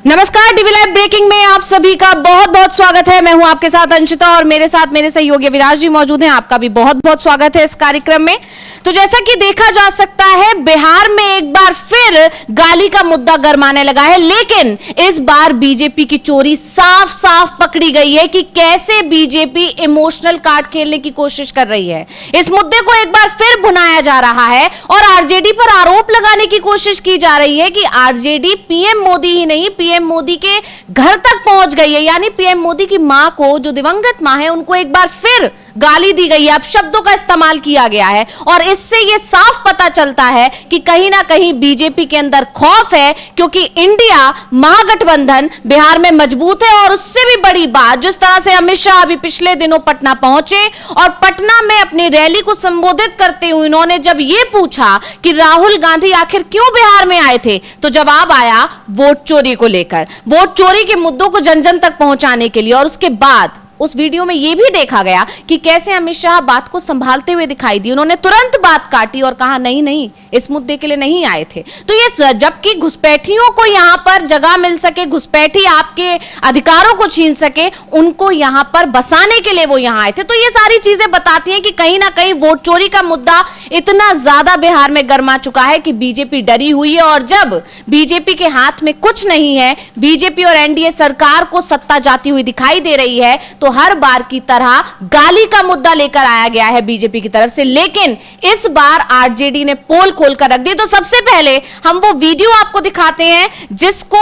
नमस्कार, TV live breaking में आप सभी का बहुत बहुत स्वागत है। मैं हूं आपके साथ अंशिता और मेरे साथ मेरे सहयोगी विराज जी मौजूद हैं। आपका भी बहुत बहुत स्वागत है इस कार्यक्रम में। तो जैसा कि देखा जा सकता है, बिहार में एक बार फिर गाली का मुद्दा गरमाने लगा है, लेकिन इस बार बीजेपी की चोरी साफ साफ पकड़ी गई है कि कैसे बीजेपी इमोशनल कार्ड खेलने की कोशिश कर रही है। इस मुद्दे को एक बार फिर भुनाया जा रहा है और आरजेडी पर आरोप लगाने की कोशिश की जा रही है कि आरजेडी पीएम मोदी ही नहीं, पीएम मोदी के घर तक पहुंच गई है। यानी पीएम मोदी की मां को, जो दिवंगत मां है, उनको एक बार फिर गाली दी गई है, अब शब्दों का इस्तेमाल किया गया है और इससे यह साफ पता चलता है कि कहीं ना कहीं बीजेपी के अंदर खौफ है, क्योंकि इंडिया महागठबंधन बिहार में मजबूत है। और उससे भी बड़ी बात, जिस तरह से अमित शाह अभी पिछले दिनों पटना पहुंचे और पटना में अपनी रैली को संबोधित करते हुए उन्होंने जब यह पूछा कि राहुल गांधी आखिर क्यों बिहार में आए थे, तो जवाब आया वोट चोरी को लेकर, वोट चोरी के मुद्दों को जन जन तक पहुंचाने के लिए। और उसके बाद उस वीडियो में यह भी देखा गया कि कैसे अमित शाह बात को संभालते हुए दिखाई दी। उन्होंने तुरंत बात काटी और कहा नहीं नहीं, इस मुद्दे के लिए नहीं आए थे। तो ये जबकि घुसपैठियों को यहां पर जगह मिल सके, घुसपैठी आपके अधिकारों को छीन सके, उनको यहां पर बसाने के लिए वो यहां आए थे। तो ये सारी चीजें बताती हैं कि कहीं ना कहीं वोट चोरी का मुद्दा इतना ज्यादा बिहार में गरमा चुका है कि बीजेपी डरी हुई है। और जब बीजेपी के हाथ में कुछ नहीं है, बीजेपी और एनडीए सरकार को सत्ता जाती हुई दिखाई दे रही है, तो हर बार की तरह गाली का मुद्दा लेकर आया गया है बीजेपी की तरफ से। लेकिन इस बार आरजेडी ने पोल खोलकर रख दी। तो सबसे पहले हम वो वीडियो आपको दिखाते हैं जिसको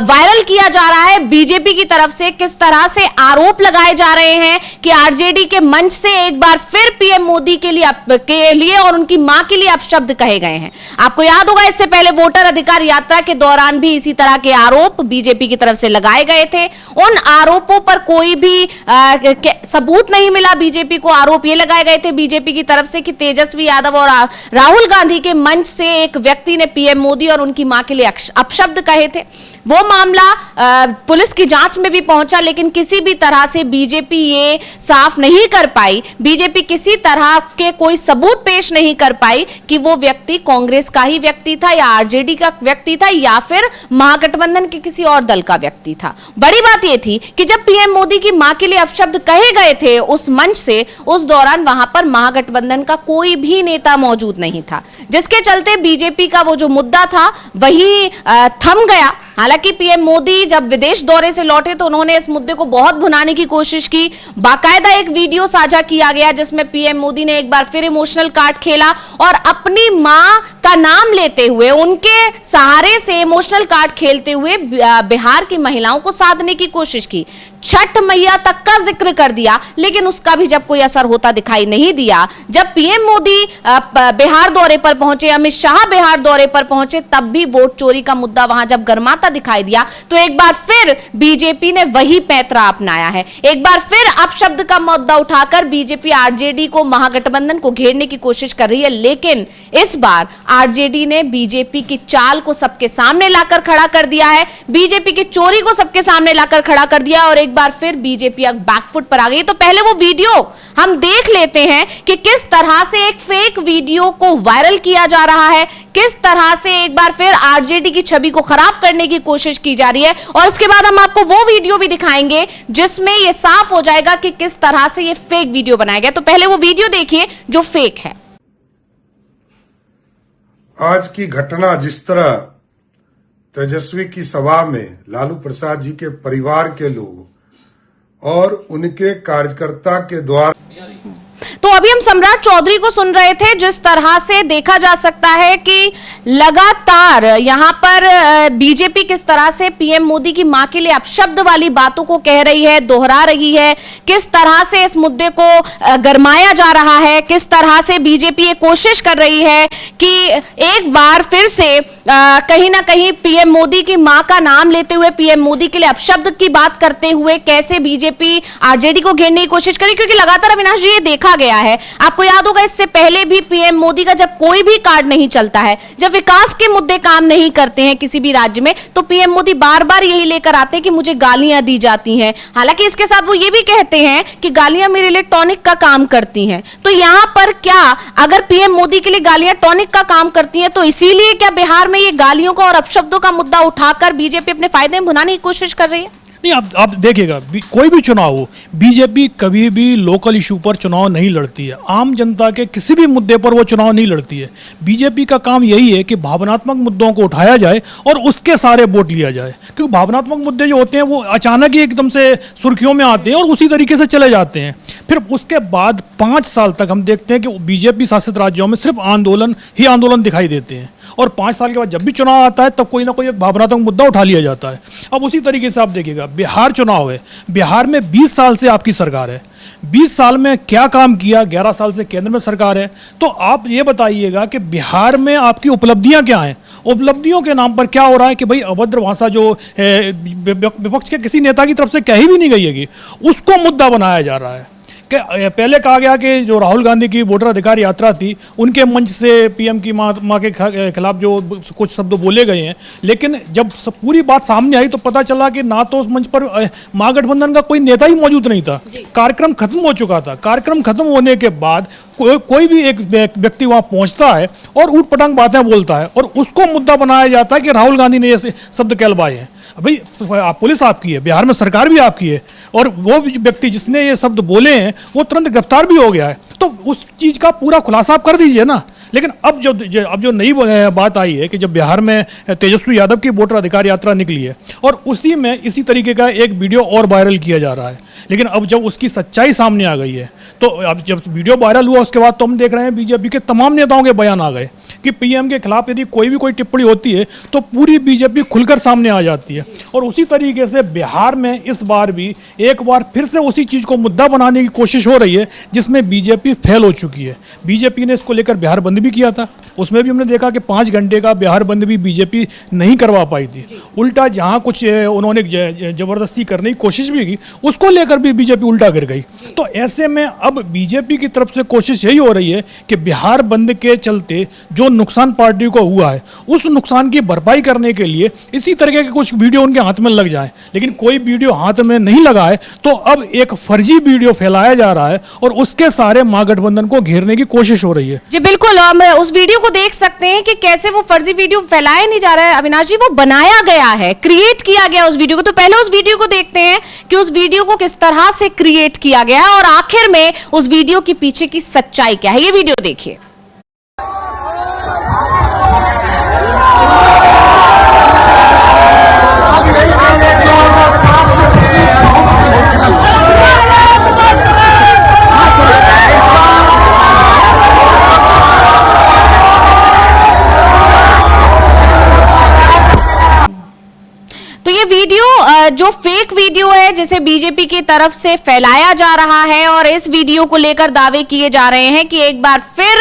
वायरल किया जा रहा है बीजेपी की तरफ से, किस तरह से आरोप लगाए जा रहे हैं कि आरजेडी के मंच से एक बार फिर पीएम मोदी के लिए और उनकी मां के लिए अपशब्द कहे गए हैं। आपको याद होगा, इससे पहले वोटर अधिकार यात्रा के दौरान भी इसी तरह के आरोप बीजेपी की तरफ से लगाए गए थे। उन आरोपों पर कोई भी सबूत नहीं मिला बीजेपी को। आरोप ये लगाए गए थे बीजेपी की तरफ से कि तेजस्वी यादव और राहुल गांधी के मंच से एक व्यक्ति ने पीएम मोदी और उनकी मां के लिए अपशब्द कहे थे। वो मामला पुलिस की जांच में भी पहुंचा, लेकिन किसी भी तरह से बीजेपी ये साफ नहीं कर पाई, बीजेपी किसी तरह के कोई सबूत पेश नहीं कर पाई कि वो व्यक्ति कांग्रेस का ही व्यक्ति था या आरजेडी का व्यक्ति था या फिर महागठबंधन के किसी और दल का व्यक्ति था। बड़ी बात यह थी कि जब पीएम मोदी की मां के लिए शब्द कहे गए थे उस मंच से, उस दौरान वहां पर महागठबंधन का कोई भी नेता मौजूद नहीं था, जिसके चलते बीजेपी का वो जो मुद्दा था वही थम गया। हालांकि पीएम मोदी जब विदेश दौरे से लौटे तो उन्होंने इस मुद्दे को बहुत भुनाने की कोशिश की। बाकायदा एक वीडियो साझा किया गया जिसमें पीएम मोदी ने एक बार फिर इमोशनल कार्ड खेला और अपनी मां का नाम लेते हुए, उनके सहारे से इमोशनल कार्ड खेलते हुए बिहार की महिलाओं को साधने की कोशिश की। छठ मैया तक का जिक्र कर दिया, लेकिन उसका भी जब कोई असर होता दिखाई नहीं दिया। जब पीएम मोदी बिहार दौरे पर पहुंचे, अमित शाह बिहार दौरे पर पहुंचे, तब भी वोट चोरी का मुद्दा वहां जब गरमाता दिखाई दिया, तो एक बार फिर बीजेपी ने वही पैंतरा अपनाया है। एक बार फिर अपशब्द का मुद्दा उठाकर बीजेपी आरजेडी को, महागठबंधन को घेरने की कोशिश कर रही है। लेकिन इस बार आरजेडी ने बीजेपी की चाल को सबके सामने लाकर खड़ा कर दिया है, बीजेपी की चोरी को सबके सामने लाकर खड़ा कर दिया और एक बार फिर बीजेपी अब बैकफुट पर आ गई। तो पहले वो वीडियो हम देख लेते हैं कि किस तरह से एक फेक वीडियो को वायरल किया जा रहा है, किस तरह से एक बार फिर आरजेडी की छवि को खराब करने की कोशिश की जा रही है। और इसके बाद हम आपको वो वीडियो भी दिखाएंगे जिसमें यह साफ हो जाएगा कि किस तरह से यह फेक वीडियो बनाया गया। तो पहले वो वीडियो देखिए जो फेक है। आज की घटना जिस तरह तेजस्वी की सभा में लालू प्रसाद जी के परिवार के लोग और उनके कार्यकर्ता के द्वारा, तो अभी हम सम्राट चौधरी को सुन रहे थे। जिस तरह से देखा जा सकता है कि लगातार यहां पर बीजेपी किस तरह से पीएम मोदी की मां के लिए अपशब्द वाली बातों को कह रही है, दोहरा रही है, किस तरह से इस मुद्दे को गरमाया जा रहा है, किस तरह से बीजेपी ये कोशिश कर रही है कि एक बार फिर से कहीं ना कहीं पीएम मोदी की मां का नाम लेते हुए, पीएम मोदी के लिए अपशब्द की बात करते हुए कैसे बीजेपी आरजेडी को घेरने की कोशिश करी। क्योंकि लगातार अविनाश जी ये देखा रखा गया है। आपको याद होगा इससे पहले भी पीएम मोदी का जब कोई भी कार्ड नहीं चलता है, जब विकास के मुद्दे काम नहीं करते हैं किसी भी राज्य में, तो पीएम मोदी बार बार यही लेकर आते हैं कि मुझे गालियां दी जाती हैं। हालांकि इसके साथ वो ये भी कहते हैं कि गालियां मेरे लिए टॉनिक का काम करती हैं। तो यहां पर क्या अगर पीएम मोदी के लिए गालियां टॉनिक का काम करती हैं, तो इसीलिए क्या बिहार में ये गालियों का और अपशब्दों का मुद्दा उठाकर बीजेपी अपने फायदे में भुनाने की कोशिश कर रही है? नहीं, आप देखिएगा, कोई भी चुनाव हो, बीजेपी कभी भी लोकल इशू पर चुनाव नहीं लड़ती है। आम जनता के किसी भी मुद्दे पर वो चुनाव नहीं लड़ती है। बीजेपी का काम यही है कि भावनात्मक मुद्दों को उठाया जाए और उसके सारे वोट लिया जाए, क्योंकि भावनात्मक मुद्दे जो होते हैं वो अचानक ही एकदम से सुर्खियों में आते हैं और उसी तरीके से चले जाते हैं। फिर उसके बाद 5 साल तक हम देखते हैं कि बीजेपी शासित राज्यों में सिर्फ आंदोलन ही आंदोलन दिखाई देते हैं, और 5 साल के बाद जब भी चुनाव आता है तब कोई ना कोई एक भावनात्मक मुद्दा उठा लिया जाता है। अब उसी तरीके से आप देखिएगा, बिहार चुनाव है, बिहार में 20 साल से आपकी सरकार है, 20 साल में क्या काम किया, 11 साल से केंद्र में सरकार है। तो आप ये बताइएगा कि बिहार में आपकी उपलब्धियां क्या हैं? उपलब्धियों के नाम पर क्या हो रहा है कि भाई अभद्र भाषा जो विपक्ष के किसी नेता की तरफ से कही भी नहीं गई है, उसको मुद्दा बनाया जा रहा है। पहले कहा गया कि जो राहुल गांधी की वोटर अधिकार यात्रा थी, उनके मंच से पीएम की मां के खिलाफ जो कुछ शब्द बोले गए हैं, लेकिन जब पूरी बात सामने आई तो पता चला कि ना तो उस मंच पर महागठबंधन का कोई नेता ही मौजूद नहीं था। कार्यक्रम खत्म हो चुका था। कार्यक्रम खत्म होने के बाद कोई भी एक व्यक्ति वहां पहुंचता है और ऊटपटांग बातें बोलता है और उसको मुद्दा बनाया जाता है कि राहुल गांधी ने ये शब्द कहलवाए हैं। भाई पुलिस आपकी है, बिहार में सरकार भी आपकी है, और वो व्यक्ति जिसने ये शब्द बोले हैं वो तुरंत गिरफ्तार भी हो गया है। तो उस चीज का पूरा खुलासा आप कर दीजिए ना। लेकिन अब जो नई बात आई है कि जब बिहार में तेजस्वी यादव की वोटर अधिकार यात्रा निकली है और उसी में इसी तरीके का एक वीडियो और वायरल किया जा रहा है, लेकिन अब जब उसकी सच्चाई सामने आ गई है, तो अब जब वीडियो वायरल हुआ उसके बाद तो हम देख रहे हैं बीजेपी के तमाम नेताओं के बयान आ गए कि पीएम के खिलाफ यदि कोई टिप्पणी होती है तो पूरी बीजेपी खुलकर सामने आ जाती है। और उसी तरीके से बिहार में इस बार भी एक बार फिर से उसी चीज़ को मुद्दा बनाने की कोशिश हो रही है जिसमें बीजेपी फेल हो चुकी है। बीजेपी ने इसको लेकर बिहार बंद भी किया था, उसमें भी हमने देखा कि 5 घंटे का बिहार बंद भी बीजेपी नहीं करवा पाई थी। उल्टा जहां कुछ उन्होंने जबरदस्ती करने की कोशिश भी की, उसको लेकर भी बीजेपी उल्टा गिर गई। तो ऐसे में अब बीजेपी की तरफ से कोशिश यही हो रही है कि बिहार बंद के चलते जो नुकसान पार्टी को हुआ है उस नुकसान की भरपाई करने के लिए इसी तरह के कुछ वीडियो उनके हाथ में लग जाए। लेकिन कोई वीडियो हाथ में नहीं लगा है तो अब एक फर्जी वीडियो फैलाया जा रहा है और उसके सारे महागठबंधन को घेरने की कोशिश हो रही है। जी बिल्कुल, हम उस वीडियो को देख सकते हैं कि कैसे वो फर्जी वीडियो फैलाया नहीं जा रहा है अविनाश जी, वो बनाया गया है, क्रिएट किया गया उस वीडियो को। तो पहले उस वीडियो को देखते हैं कि उस वीडियो को किस तरह से क्रिएट किया गया है और आखिर में उस वीडियो के पीछे की सच्चाई क्या है। ये वीडियो देखिए। तो ये वीडियो जो फेक वीडियो है जिसे बीजेपी की तरफ से फैलाया जा रहा है और इस वीडियो को लेकर दावे किए जा रहे हैं कि एक बार फिर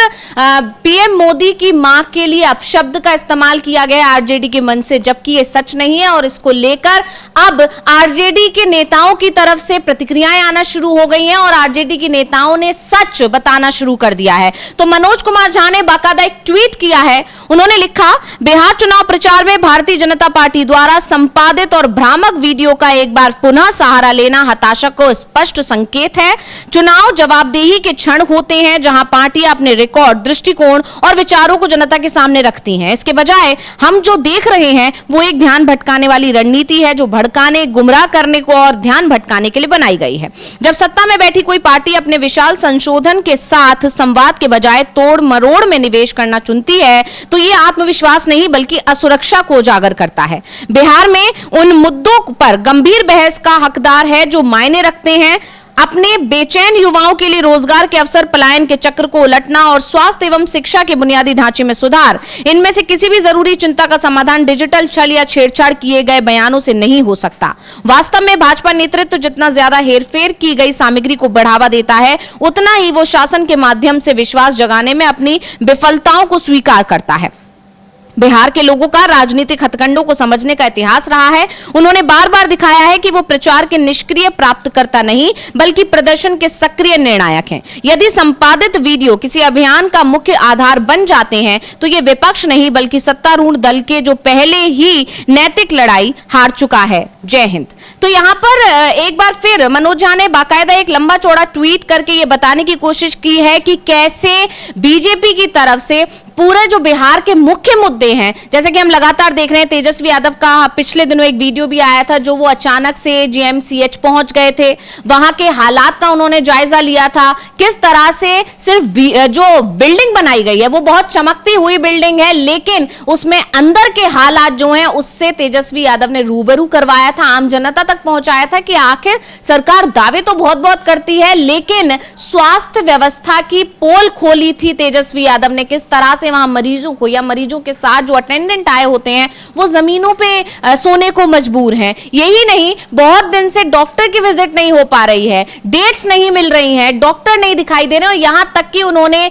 पीएम मोदी की मां के लिए अपशब्द का इस्तेमाल किया गया आरजेडी के मन से, जबकि ये सच नहीं है। और इसको लेकर अब आरजेडी के नेताओं की तरफ से प्रतिक्रियाएं आना शुरू हो गई हैं और आरजेडी के नेताओं ने सच बताना शुरू कर दिया है। तो मनोज कुमार झा ने बाकायदा एक ट्वीट किया है। उन्होंने लिखा, बिहार चुनाव प्रचार में भारतीय जनता पार्टी द्वारा संपादित और भ्रामक वीडियो का एक बार पुनः सहारा लेना हताशा को स्पष्ट संकेत है। चुनाव जवाबदेही के क्षण होते हैं जहां पार्टियां अपने रिकॉर्ड, दृष्टिकोण और विचारों को जनता के सामने रखती हैं। इसके बजाय हम जो देख रहे हैं वो एक ध्यान भटकाने वाली रणनीति है जो भड़काने, गुमराह करने को और ध्यान भटकाने के लिए बनाई गई है। जब सत्ता में बैठी कोई पार्टी अपने विशाल संशोधन के साथ संवाद के बजाय तोड़ मरोड़ में निवेश करना चुनती है तो ये आत्मविश्वास नहीं बल्कि असुरक्षा को उजागर करता है। बिहार में उन मुद्दों पर गंभीर बहस का हकदार है जो मायने रखते हैं। अपने बेचैन युवाओं के लिए रोजगार के अवसर, पलायन के चक्र को उलटना और स्वास्थ्य एवं शिक्षा के बुनियादी ढांचे में सुधार, इनमें से किसी भी जरूरी चिंता का समाधान डिजिटल छल या छेड़छाड़ किए गए बयानों से नहीं हो सकता। वास्तव में भाजपा नेतृत्व जितना ज्यादा हेरफेर की गई सामग्री को बढ़ावा देता है उतना ही वो शासन के माध्यम से विश्वास जगाने में अपनी विफलताओं को स्वीकार करता है। बिहार के लोगों का राजनीतिक हथकंडों को समझने का इतिहास रहा है। उन्होंने बार बार दिखाया है कि वो प्रचार के निष्क्रिय प्राप्तकर्ता नहीं बल्कि प्रदर्शन के सक्रिय निर्णायक हैं। यदि संपादित वीडियो किसी अभियान का मुख्य आधार बन जाते हैं तो ये विपक्ष नहीं बल्कि सत्तारूढ़ दल के जो पहले ही नैतिक लड़ाई हार चुका है। जय हिंद। तो यहाँ पर एक बार फिर मनोज झा ने बाकायदा एक लंबा चौड़ा ट्वीट करके ये बताने की कोशिश की है कि कैसे बीजेपी की तरफ से पूरे जो बिहार के मुख्य मुद्दे हैं, जैसे कि हम लगातार देख रहे हैं, तेजस्वी यादव का पिछले दिनों एक वीडियो भी आया था जो वो अचानक से जीएमसीएच पहुंच गए थे, वहां के हालात का उन्होंने जायजा लिया था। किस तरह से सिर्फ जो बिल्डिंग बनाई गई है वो बहुत चमकती हुई बिल्डिंग है, लेकिन उसमें अंदर के हालात जो हैं उससे तेजस्वी यादव ने रूबरू करवाया था, आम जनता तक पहुंचाया था कि आखिर सरकार दावे तो बहुत बहुत करती है लेकिन स्वास्थ्य व्यवस्था की पोल खोली थी तेजस्वी यादव ने। किस तरह से वहां मरीजों को या मरीजों के साथ जो अटेंडेंट आए होते हैं वो जमीनों पे सोने को मजबूर हैं। यही नहीं, बहुत दिन से डॉक्टर की विजिट नहीं हो पा रही है, डेट्स नहीं मिल रही हैं, डॉक्टर नहीं दिखाई दे रहे, और यहां तक कि उन्होंने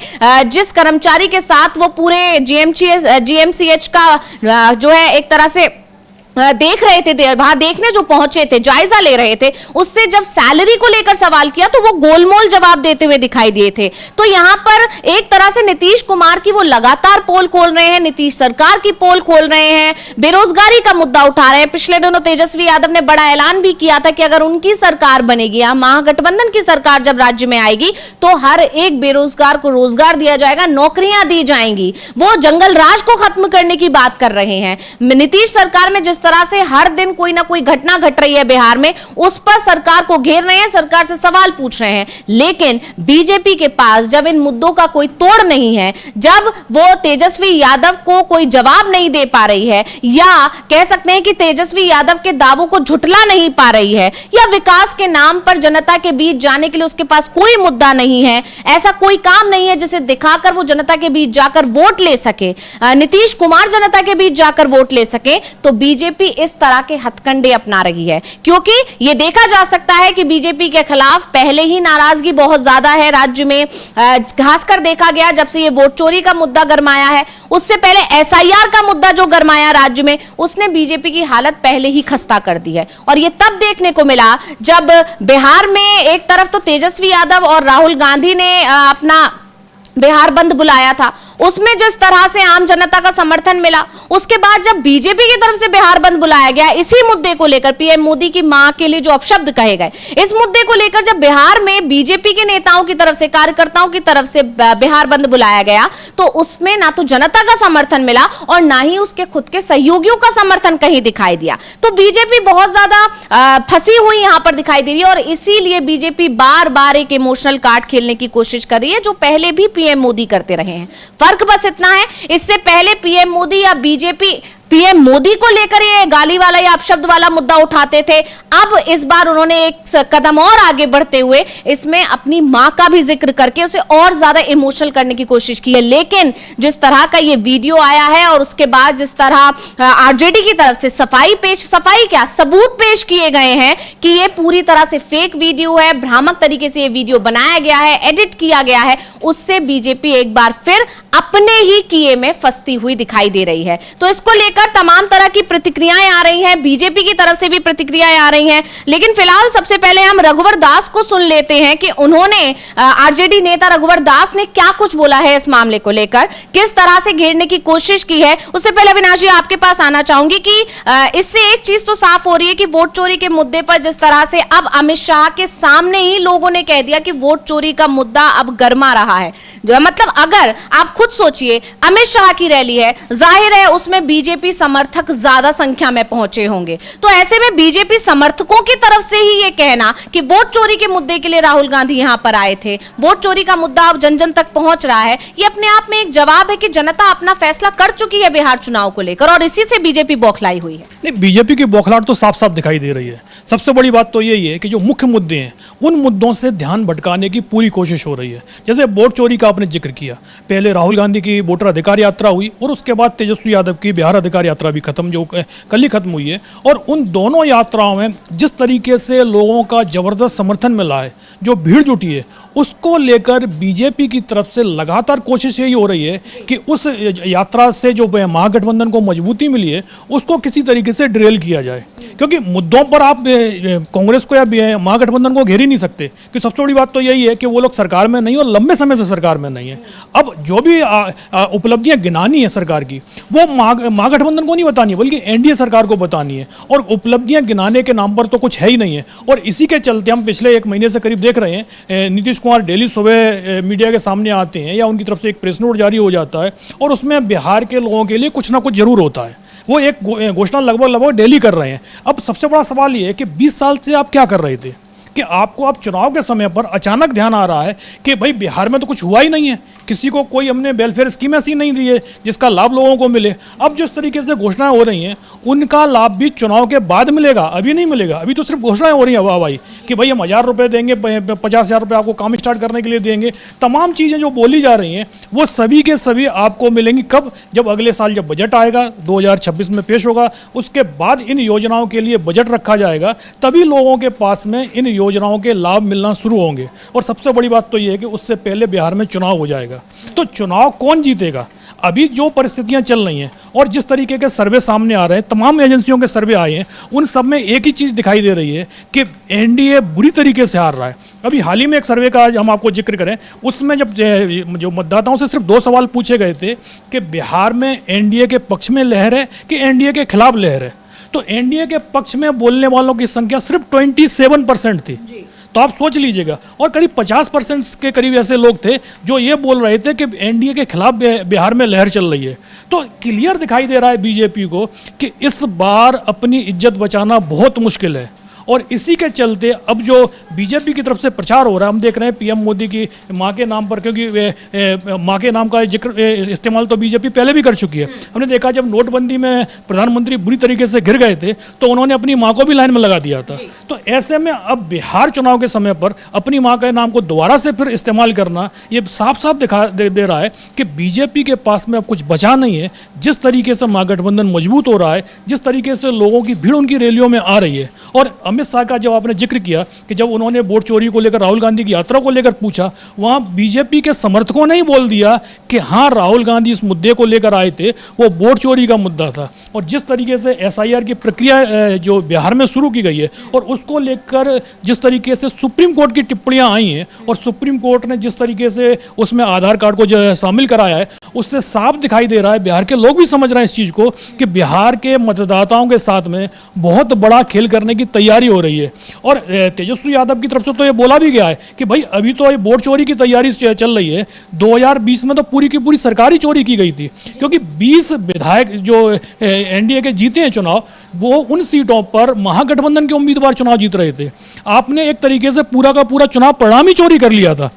जिस कर्मचारी के साथ वो पूरे जीएमसीएच का जो है एक तरह से देख रहे थे, वहां देखने जो पहुंचे थे, जायजा ले रहे थे, उससे जब सैलरी को लेकर सवाल किया तो वो गोलमोल जवाब देते हुए दिखाई दिए थे। तो यहां पर एक तरह से नीतीश कुमार की वो लगातार पोल खोल रहे हैं, नीतीश सरकार की पोल खोल रहे हैं, बेरोजगारी का मुद्दा उठा रहे हैं। पिछले दिनों तेजस्वी यादव ने बड़ा ऐलान भी किया था कि अगर उनकी सरकार बनेगी, महागठबंधन की सरकार जब राज्य में आएगी तो हर एक बेरोजगार को रोजगार दिया जाएगा, नौकरियां दी जाएंगी। वो जंगल राज को खत्म करने की बात कर रहे हैं। नीतीश सरकार में जिस तरह से हर दिन कोई ना कोई घटना घट रही है बिहार में, उस पर सरकार को घेर रहे हैं, सरकार से सवाल पूछ रहे हैं, लेकिन बीजेपी के पास जब इन मुद्दों का कोई तोड़ नहीं है, जब वो तेजस्वी यादव को कोई जवाब नहीं दे पा रही है, या कह सकते हैं कि तेजस्वी यादव के दावों को झुठला नहीं पा रही है, या विकास के नाम पर जनता के बीच जाने के लिए उसके पास कोई मुद्दा नहीं है, ऐसा कोई काम नहीं है जिसे दिखाकर वो जनता के बीच जाकर वोट ले सके, नीतीश कुमार जनता के बीच जाकर वोट ले सके, तो बीजेपी इस तरह के हथकंडे अपना रही है। क्योंकि यह देखा जा सकता है कि बीजेपी के खिलाफ पहले ही नाराजगी बहुत ज्यादा है राज्य में, खासकर देखा गया जब से ये वोट चोरी का मुद्दा गरमाया है, उससे पहले एसआईआर का मुद्दा जो गरमाया राज्य में, उसने बीजेपी की हालत पहले ही खस्ता कर दी है। और ये तब देखने को मिला जब बिहार में एक तरफ तो तेजस्वी यादव और राहुल गांधी ने अपना बिहार बंद बुलाया था, उसमें जिस तरह से आम जनता का समर्थन मिला, उसके बाद जब बीजेपी की तरफ से बिहार बंद बुलाया गया इसी मुद्दे को लेकर, पीएम मोदी की मां के लिए जो अपशब्द कहे गए, इस मुद्दे को लेकर जब बिहार में बीजेपी के नेताओं की तरफ से, कार्यकर्ताओं की तरफ से बिहार बंद बुलाया गया, तो उसमें ना तो जनता का समर्थन मिला और ना ही उसके खुद के सहयोगियों का समर्थन कहीं दिखाई दिया। तो बीजेपी बहुत ज्यादा फंसी हुई यहां पर दिखाई दे रही है, और इसीलिए बीजेपी बार बार एक इमोशनल कार्ड खेलने की कोशिश कर रही है, जो पहले भी पीएम मोदी करते रहे हैं। फर्क बस इतना है, इससे पहले पीएम मोदी या बीजेपी पीएम मोदी को लेकर ये गाली वाला या अपशब्द वाला मुद्दा उठाते थे, अब इस बार उन्होंने एक कदम और आगे बढ़ते हुए इसमें अपनी मां का भी जिक्र करके उसे और ज्यादा इमोशनल करने की कोशिश की है। लेकिन जिस तरह का ये वीडियो आया है और उसके बाद जिस तरह आरजेडी की तरफ से सबूत पेश किए गए हैं कि ये पूरी तरह से फेक वीडियो है, भ्रामक तरीके से ये वीडियो बनाया गया है, एडिट किया गया है, उससे बीजेपी एक बार फिर अपने ही किए में फंसती हुई दिखाई दे रही है। तो इसको लेकर तमाम तरह की प्रतिक्रियाएं आ रही हैं, बीजेपी की तरफ से भी प्रतिक्रियाएं आ रही हैं, लेकिन फिलहाल सबसे पहले हम रघुवर दास को सुन लेते हैं कि उन्होंने, आरजेडी नेता रघुवर दास ने क्या कुछ बोला है इस मामले को लेकर, किस तरह से घेरने की कोशिश की है। उससे पहले अविनाश जी आपके पास आना चाहूंगी कि इससे एक चीज तो साफ हो रही है कि वोट चोरी के मुद्दे पर जिस तरह से अब अमित शाह के सामने ही लोगों ने कह दिया कि वोट चोरी का मुद्दा अब गरमा रहा है, मतलब अगर आप खुद सोचिए, अमित शाह की रैली है, जाहिर है उसमें बीजेपी समर्थक ज्यादा संख्या में पहुंचे होंगे, तो ऐसे में बीजेपी समर्थकों की तरफ से ही ये कहना कि वोट चोरी के मुद्दे के लिए राहुल गांधी यहां पर आए थे, वोट चोरी का मुद्दा अब जन जन तक पहुंच रहा है, ये अपने आप में एक जवाब है कि जनता अपना फैसला कर चुकी है बिहार चुनाव को लेकर, और इसी से बीजेपी बौखलाई हुई है। नहीं, बीजेपी की बौखलाहट तो साफ साफ दिखाई दे रही है। सबसे बड़ी बात तो यही है कि जो मुख्य मुद्दे हैं उन मुद्दों से ध्यान भटकाने की पूरी कोशिश हो रही है। जैसे वोट चोरी का आपने जिक्र किया, पहले राहुल गांधी की वोटर अधिकार यात्रा हुई और उसके बाद तेजस्वी यादव की बिहार अधिकार यात्रा भी खत्म, जो कल ही खत्म हुई है, और उन दोनों यात्राओं में जिस तरीके से लोगों का जबरदस्त समर्थन मिला है, जो भीड़ जुटी है, उसको लेकर बीजेपी की तरफ से लगातार कोशिश यही हो रही है कि उस यात्रा से जो महागठबंधन को मजबूती मिली है उसको किसी तरीके से ड्रेल किया जाए, क्योंकि मुद्दों पर आप कांग्रेस को या महागठबंधन को घेर ही नहीं सकते। कि सबसे बड़ी बात तो यही है कि वो लोग सरकार में नहीं और लंबे समय से सरकार में नहीं है। अब जो भी उपलब्धियां गिनानी है सरकार की वो महागठबंधन को नहीं बतानी है बल्कि एनडीए सरकार को बतानी है, और उपलब्धियां गिनाने के नाम पर तो कुछ है ही नहीं है। और इसी के चलते हम पिछले एक महीने से करीब देख रहे हैं नीतीश कुमार डेली सुबह मीडिया के सामने आते हैं या उनकी तरफ से एक प्रेस नोट जारी हो जाता है और उसमें बिहार के लोगों के लिए कुछ ना कुछ जरूर होता है। वो एक घोषणा लगभग डेली कर रहे हैं। अब सबसे बड़ा सवाल ये है कि 20 साल से आप क्या कर रहे थे कि आपको अब चुनाव के समय पर अचानक ध्यान आ रहा है कि भाई बिहार में तो कुछ हुआ ही नहीं है, किसी को कोई हमने वेलफेयर स्कीम ऐसी नहीं दी है जिसका लाभ लोगों को मिले। अब जिस तरीके से घोषणाएं हो रही हैं उनका लाभ भी चुनाव के बाद मिलेगा, अभी नहीं मिलेगा। अभी तो सिर्फ घोषणाएं हो रही हैं वाह भाई कि भाई हम 1000 रुपये देंगे, 50,000 रुपये आपको काम स्टार्ट करने के लिए देंगे। तमाम चीज़ें जो बोली जा रही हैं वो सभी के सभी आपको मिलेंगी कब? जब अगले साल जब बजट आएगा 2026 में पेश होगा, उसके बाद इन योजनाओं के लिए बजट रखा जाएगा, तभी लोगों के पास में इन योजनाओं के लाभ मिलना शुरू होंगे। और सबसे बड़ी बात तो ये है कि उससे पहले बिहार में चुनाव हो जाएगा। तो चुनाव कौन जीतेगा? अभी जो परिस्थितियां चल रही हैं और जिस तरीके के सर्वे सामने आ रहे हैं, तमाम एजेंसियों के सर्वे आए हैं, उन सब में एक ही चीज़ दिखाई दे रही है कि एनडीए बुरी तरीके से हार रहा है। अभी हाल ही में एक सर्वे का हम आपको जिक्र करें, उसमें जब जो मतदाताओं से सिर्फ 2 सवाल पूछे गए थे कि बिहार में एनडीए के पक्ष में लहर है कि एनडीए के खिलाफ लहर है, तो एनडीए के पक्ष में बोलने वालों की संख्या सिर्फ 27% थी। तो आप सोच लीजिएगा, और करीब 50% के करीब ऐसे लोग थे जो ये बोल रहे थे कि एनडीए के खिलाफ बिहार में लहर चल रही है। तो क्लियर दिखाई दे रहा है बीजेपी को कि इस बार अपनी इज्जत बचाना बहुत मुश्किल है। और इसी के चलते अब जो बीजेपी की तरफ से प्रचार हो रहा है, हम देख रहे हैं पीएम मोदी की मां के नाम पर, क्योंकि मां के नाम का जिक्र इस्तेमाल तो बीजेपी पहले भी कर चुकी है। हमने देखा जब नोटबंदी में प्रधानमंत्री बुरी तरीके से घिर गए थे तो उन्होंने अपनी मां को भी लाइन में लगा दिया था। तो ऐसे में अब बिहार चुनाव के समय पर अपनी मां के नाम को दोबारा से फिर इस्तेमाल करना, ये साफ साफ दे रहा है कि बीजेपी के पास में अब कुछ बचा नहीं है। जिस तरीके से महागठबंधन मजबूत हो रहा है, जिस तरीके से लोगों की भीड़ उनकी रैलियों में आ रही है। और अमित शाह का जब आपने जिक्र किया कि जब उन्होंने वोट चोरी को लेकर राहुल गांधी की यात्रा को लेकर पूछा, वहां बीजेपी के समर्थकों ने ही बोल दिया कि हाँ, राहुल गांधी इस मुद्दे को लेकर आए थे, वो वोट चोरी का मुद्दा था। और जिस तरीके से एसआईआर की प्रक्रिया जो बिहार में शुरू की गई है और उसको लेकर जिस तरीके से सुप्रीम कोर्ट की टिप्पणियां आई हैं और सुप्रीम कोर्ट ने जिस तरीके से उसमें आधार कार्ड को जो शामिल कराया है, उससे साफ दिखाई दे रहा है, बिहार के लोग भी समझ रहे हैं इस चीज़ को कि बिहार के मतदाताओं के साथ में बहुत बड़ा खेल करने की तैयारी हो रही है। और तेजस्वी यादव की तरफ से तो ये बोला भी गया है कि भाई अभी तो ये वोट चोरी की तैयारी चल रही है, 2020 में तो पूरी की पूरी सरकारी चोरी की गई थी, क्योंकि 20 विधायक जो एनडीए के जीते हैं चुनाव, वो उन सीटों पर महागठबंधन के उम्मीदवार चुनाव जीत रहे थे। आपने एक तरीके से पूरा का पूरा चुनाव परिणाम ही चोरी कर लिया था।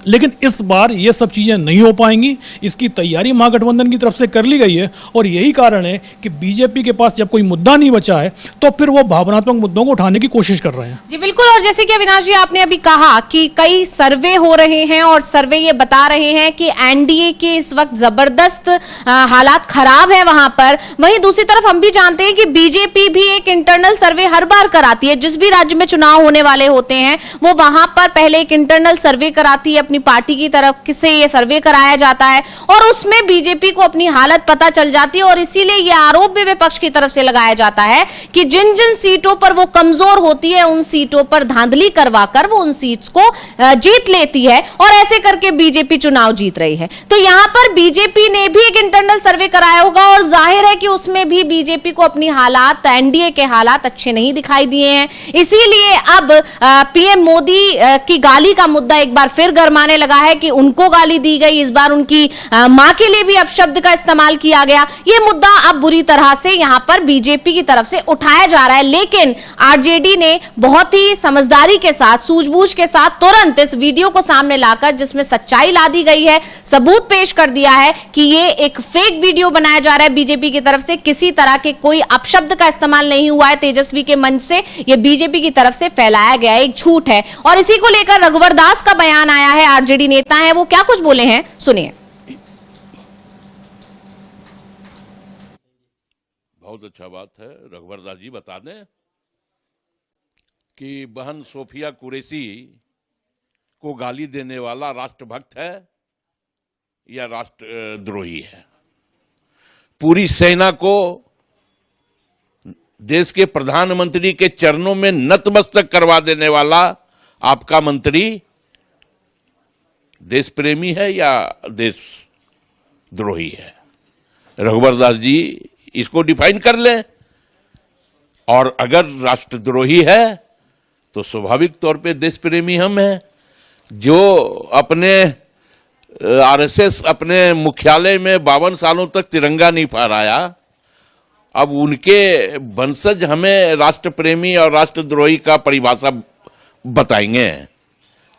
लेकिन इस बार ये सब चीज़ें नहीं हो पाएंगी, इसकी तैयारी महागठबंधन की तरफ से कर ली गई है। और यही कारण है कि बीजेपी के पास जब कोई मुद्दा नहीं बचा है तो फिर वो भावनात्मक मुद्दों को उठाने की कोशिश कर रहे हैं। जी बिल्कुल। और जैसे कि अविनाश जी आपने अभी कहा कि कई सर्वे हो रहे हैं और सर्वे ये बता रहे हैं कि एनडीए के इस वक्त जबरदस्त हालात खराब है वहां पर। वहीं दूसरी तरफ हम भी जानते हैं कि बीजेपी भी एक इंटरनल सर्वे हर बार कराती है। जिस भी राज्य में चुनाव होने वाले होते हैं वो वहां पर पहले एक इंटरनल सर्वे कराती है, अपनी पार्टी की तरफ से ये सर्वे कराया जाता है और उसमें बीजेपी को अपनी हालत पता चल जाती है। और इसीलिए ये आरोप भी विपक्ष की तरफ से लगाया जाता है कि जिन जिन सीटों पर वो कमजोर होती है उन सीटों पर धांधली करवाकर वो उन सीट्स को जीत लेती है और ऐसे करके बीजेपी चुनाव जीत रही है। तो यहां पर बीजेपी ने भी एक इंटरनल सर्वे कराया होगा और जाहिर है कि उसमें भी बीजेपी को अपनी हालात, एनडीए के हालात अच्छे नहीं दिखाई दिए हैं। इसीलिए अब पीएम मोदी की गाली का मुद्दा एक बार फिर गरमाने लगा है कि उनको गाली दी गई, इस बार उनकी मां के लिए भी अपशब्द का इस्तेमाल किया गया। यह मुद्दा अब बुरी तरह से यहां पर बीजेपी की तरफ से उठाया जा रहा है। लेकिन आरजेडी ने बहुत ही समझदारी के साथ, सूझबूझ के साथ तुरंत इस वीडियो को सामने लाकर, जिसमें सच्चाई ला दी गई है, सबूत पेश कर दिया है कि ये एक फेक वीडियो बनाया जा रहा है बीजेपी की तरफ से। किसी तरह के कोई अपशब्द का इस्तेमाल नहीं हुआ है तेजस्वी के मंच से, यह बीजेपी की तरफ से फैलाया गया एक झूठ है। और इसी को लेकर रघुवर दास का बयान आया है, आरजेडी नेता है, वो क्या कुछ बोले हैं सुनिए। बहुत अच्छा बात है, रघुवर दास जी बता दें कि बहन सोफिया कुरैशी को गाली देने वाला राष्ट्रभक्त है या राष्ट्रद्रोही है। पूरी सेना को देश के प्रधानमंत्री के चरणों में नतमस्तक करवा देने वाला आपका मंत्री देश प्रेमी है या देशद्रोही है? रघुवर दास जी इसको डिफाइन कर लें। और अगर राष्ट्रद्रोही है तो स्वाभाविक तौर पे देश प्रेमी हम हैं। जो अपने आरएसएस अपने मुख्यालय में 52 सालों तक तिरंगा नहीं फहराया, अब उनके वंशज हमें राष्ट्र प्रेमी और राष्ट्रद्रोही का परिभाषा बताएंगे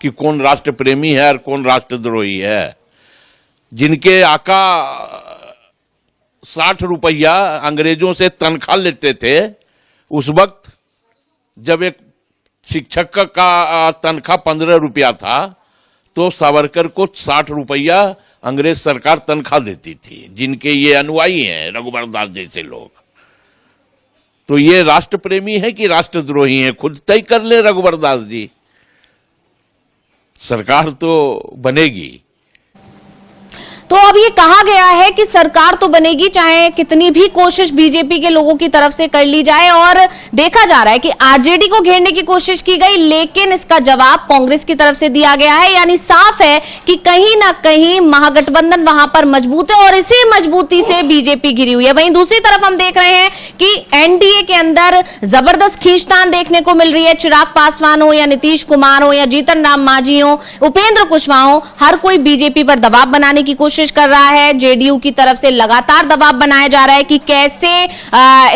कि कौन राष्ट्र प्रेमी है और कौन राष्ट्रद्रोही है। जिनके आका 60 रुपया अंग्रेजों से तनख्वाह लेते थे, उस वक्त जब एक शिक्षक का तनख्वाह 15 रुपया था तो सावरकर को 60 रुपया अंग्रेज सरकार तनख्वाह देती थी। जिनके ये अनुयायी हैं रघुवर दास जैसे लोग, तो ये राष्ट्र प्रेमी है कि राष्ट्रद्रोही है? खुद तय कर ले रघुवर दास जी। सरकार तो बनेगी। तो अब ये कहा गया है कि सरकार तो बनेगी चाहे कितनी भी कोशिश बीजेपी के लोगों की तरफ से कर ली जाए, और देखा जा रहा है कि आरजेडी को घेरने की कोशिश की गई, लेकिन इसका जवाब कांग्रेस की तरफ से दिया गया है। यानी साफ है कि कहीं ना कहीं महागठबंधन वहां पर मजबूत है और इसी मजबूती से बीजेपी घिरी हुई है। वहीं दूसरी तरफ हम देख रहे हैं कि एनडीए के अंदर जबरदस्त खींचतान देखने को मिल रही है। चिराग पासवान हो या नीतीश कुमार हो या जीतन राम मांझी हो, उपेंद्र कुशवाहा हो, हर कोई बीजेपी पर दबाव बनाने की कोशिश कर रहा है। जेडीयू की तरफ से लगातार दबाव बनाया जा रहा है कि कैसे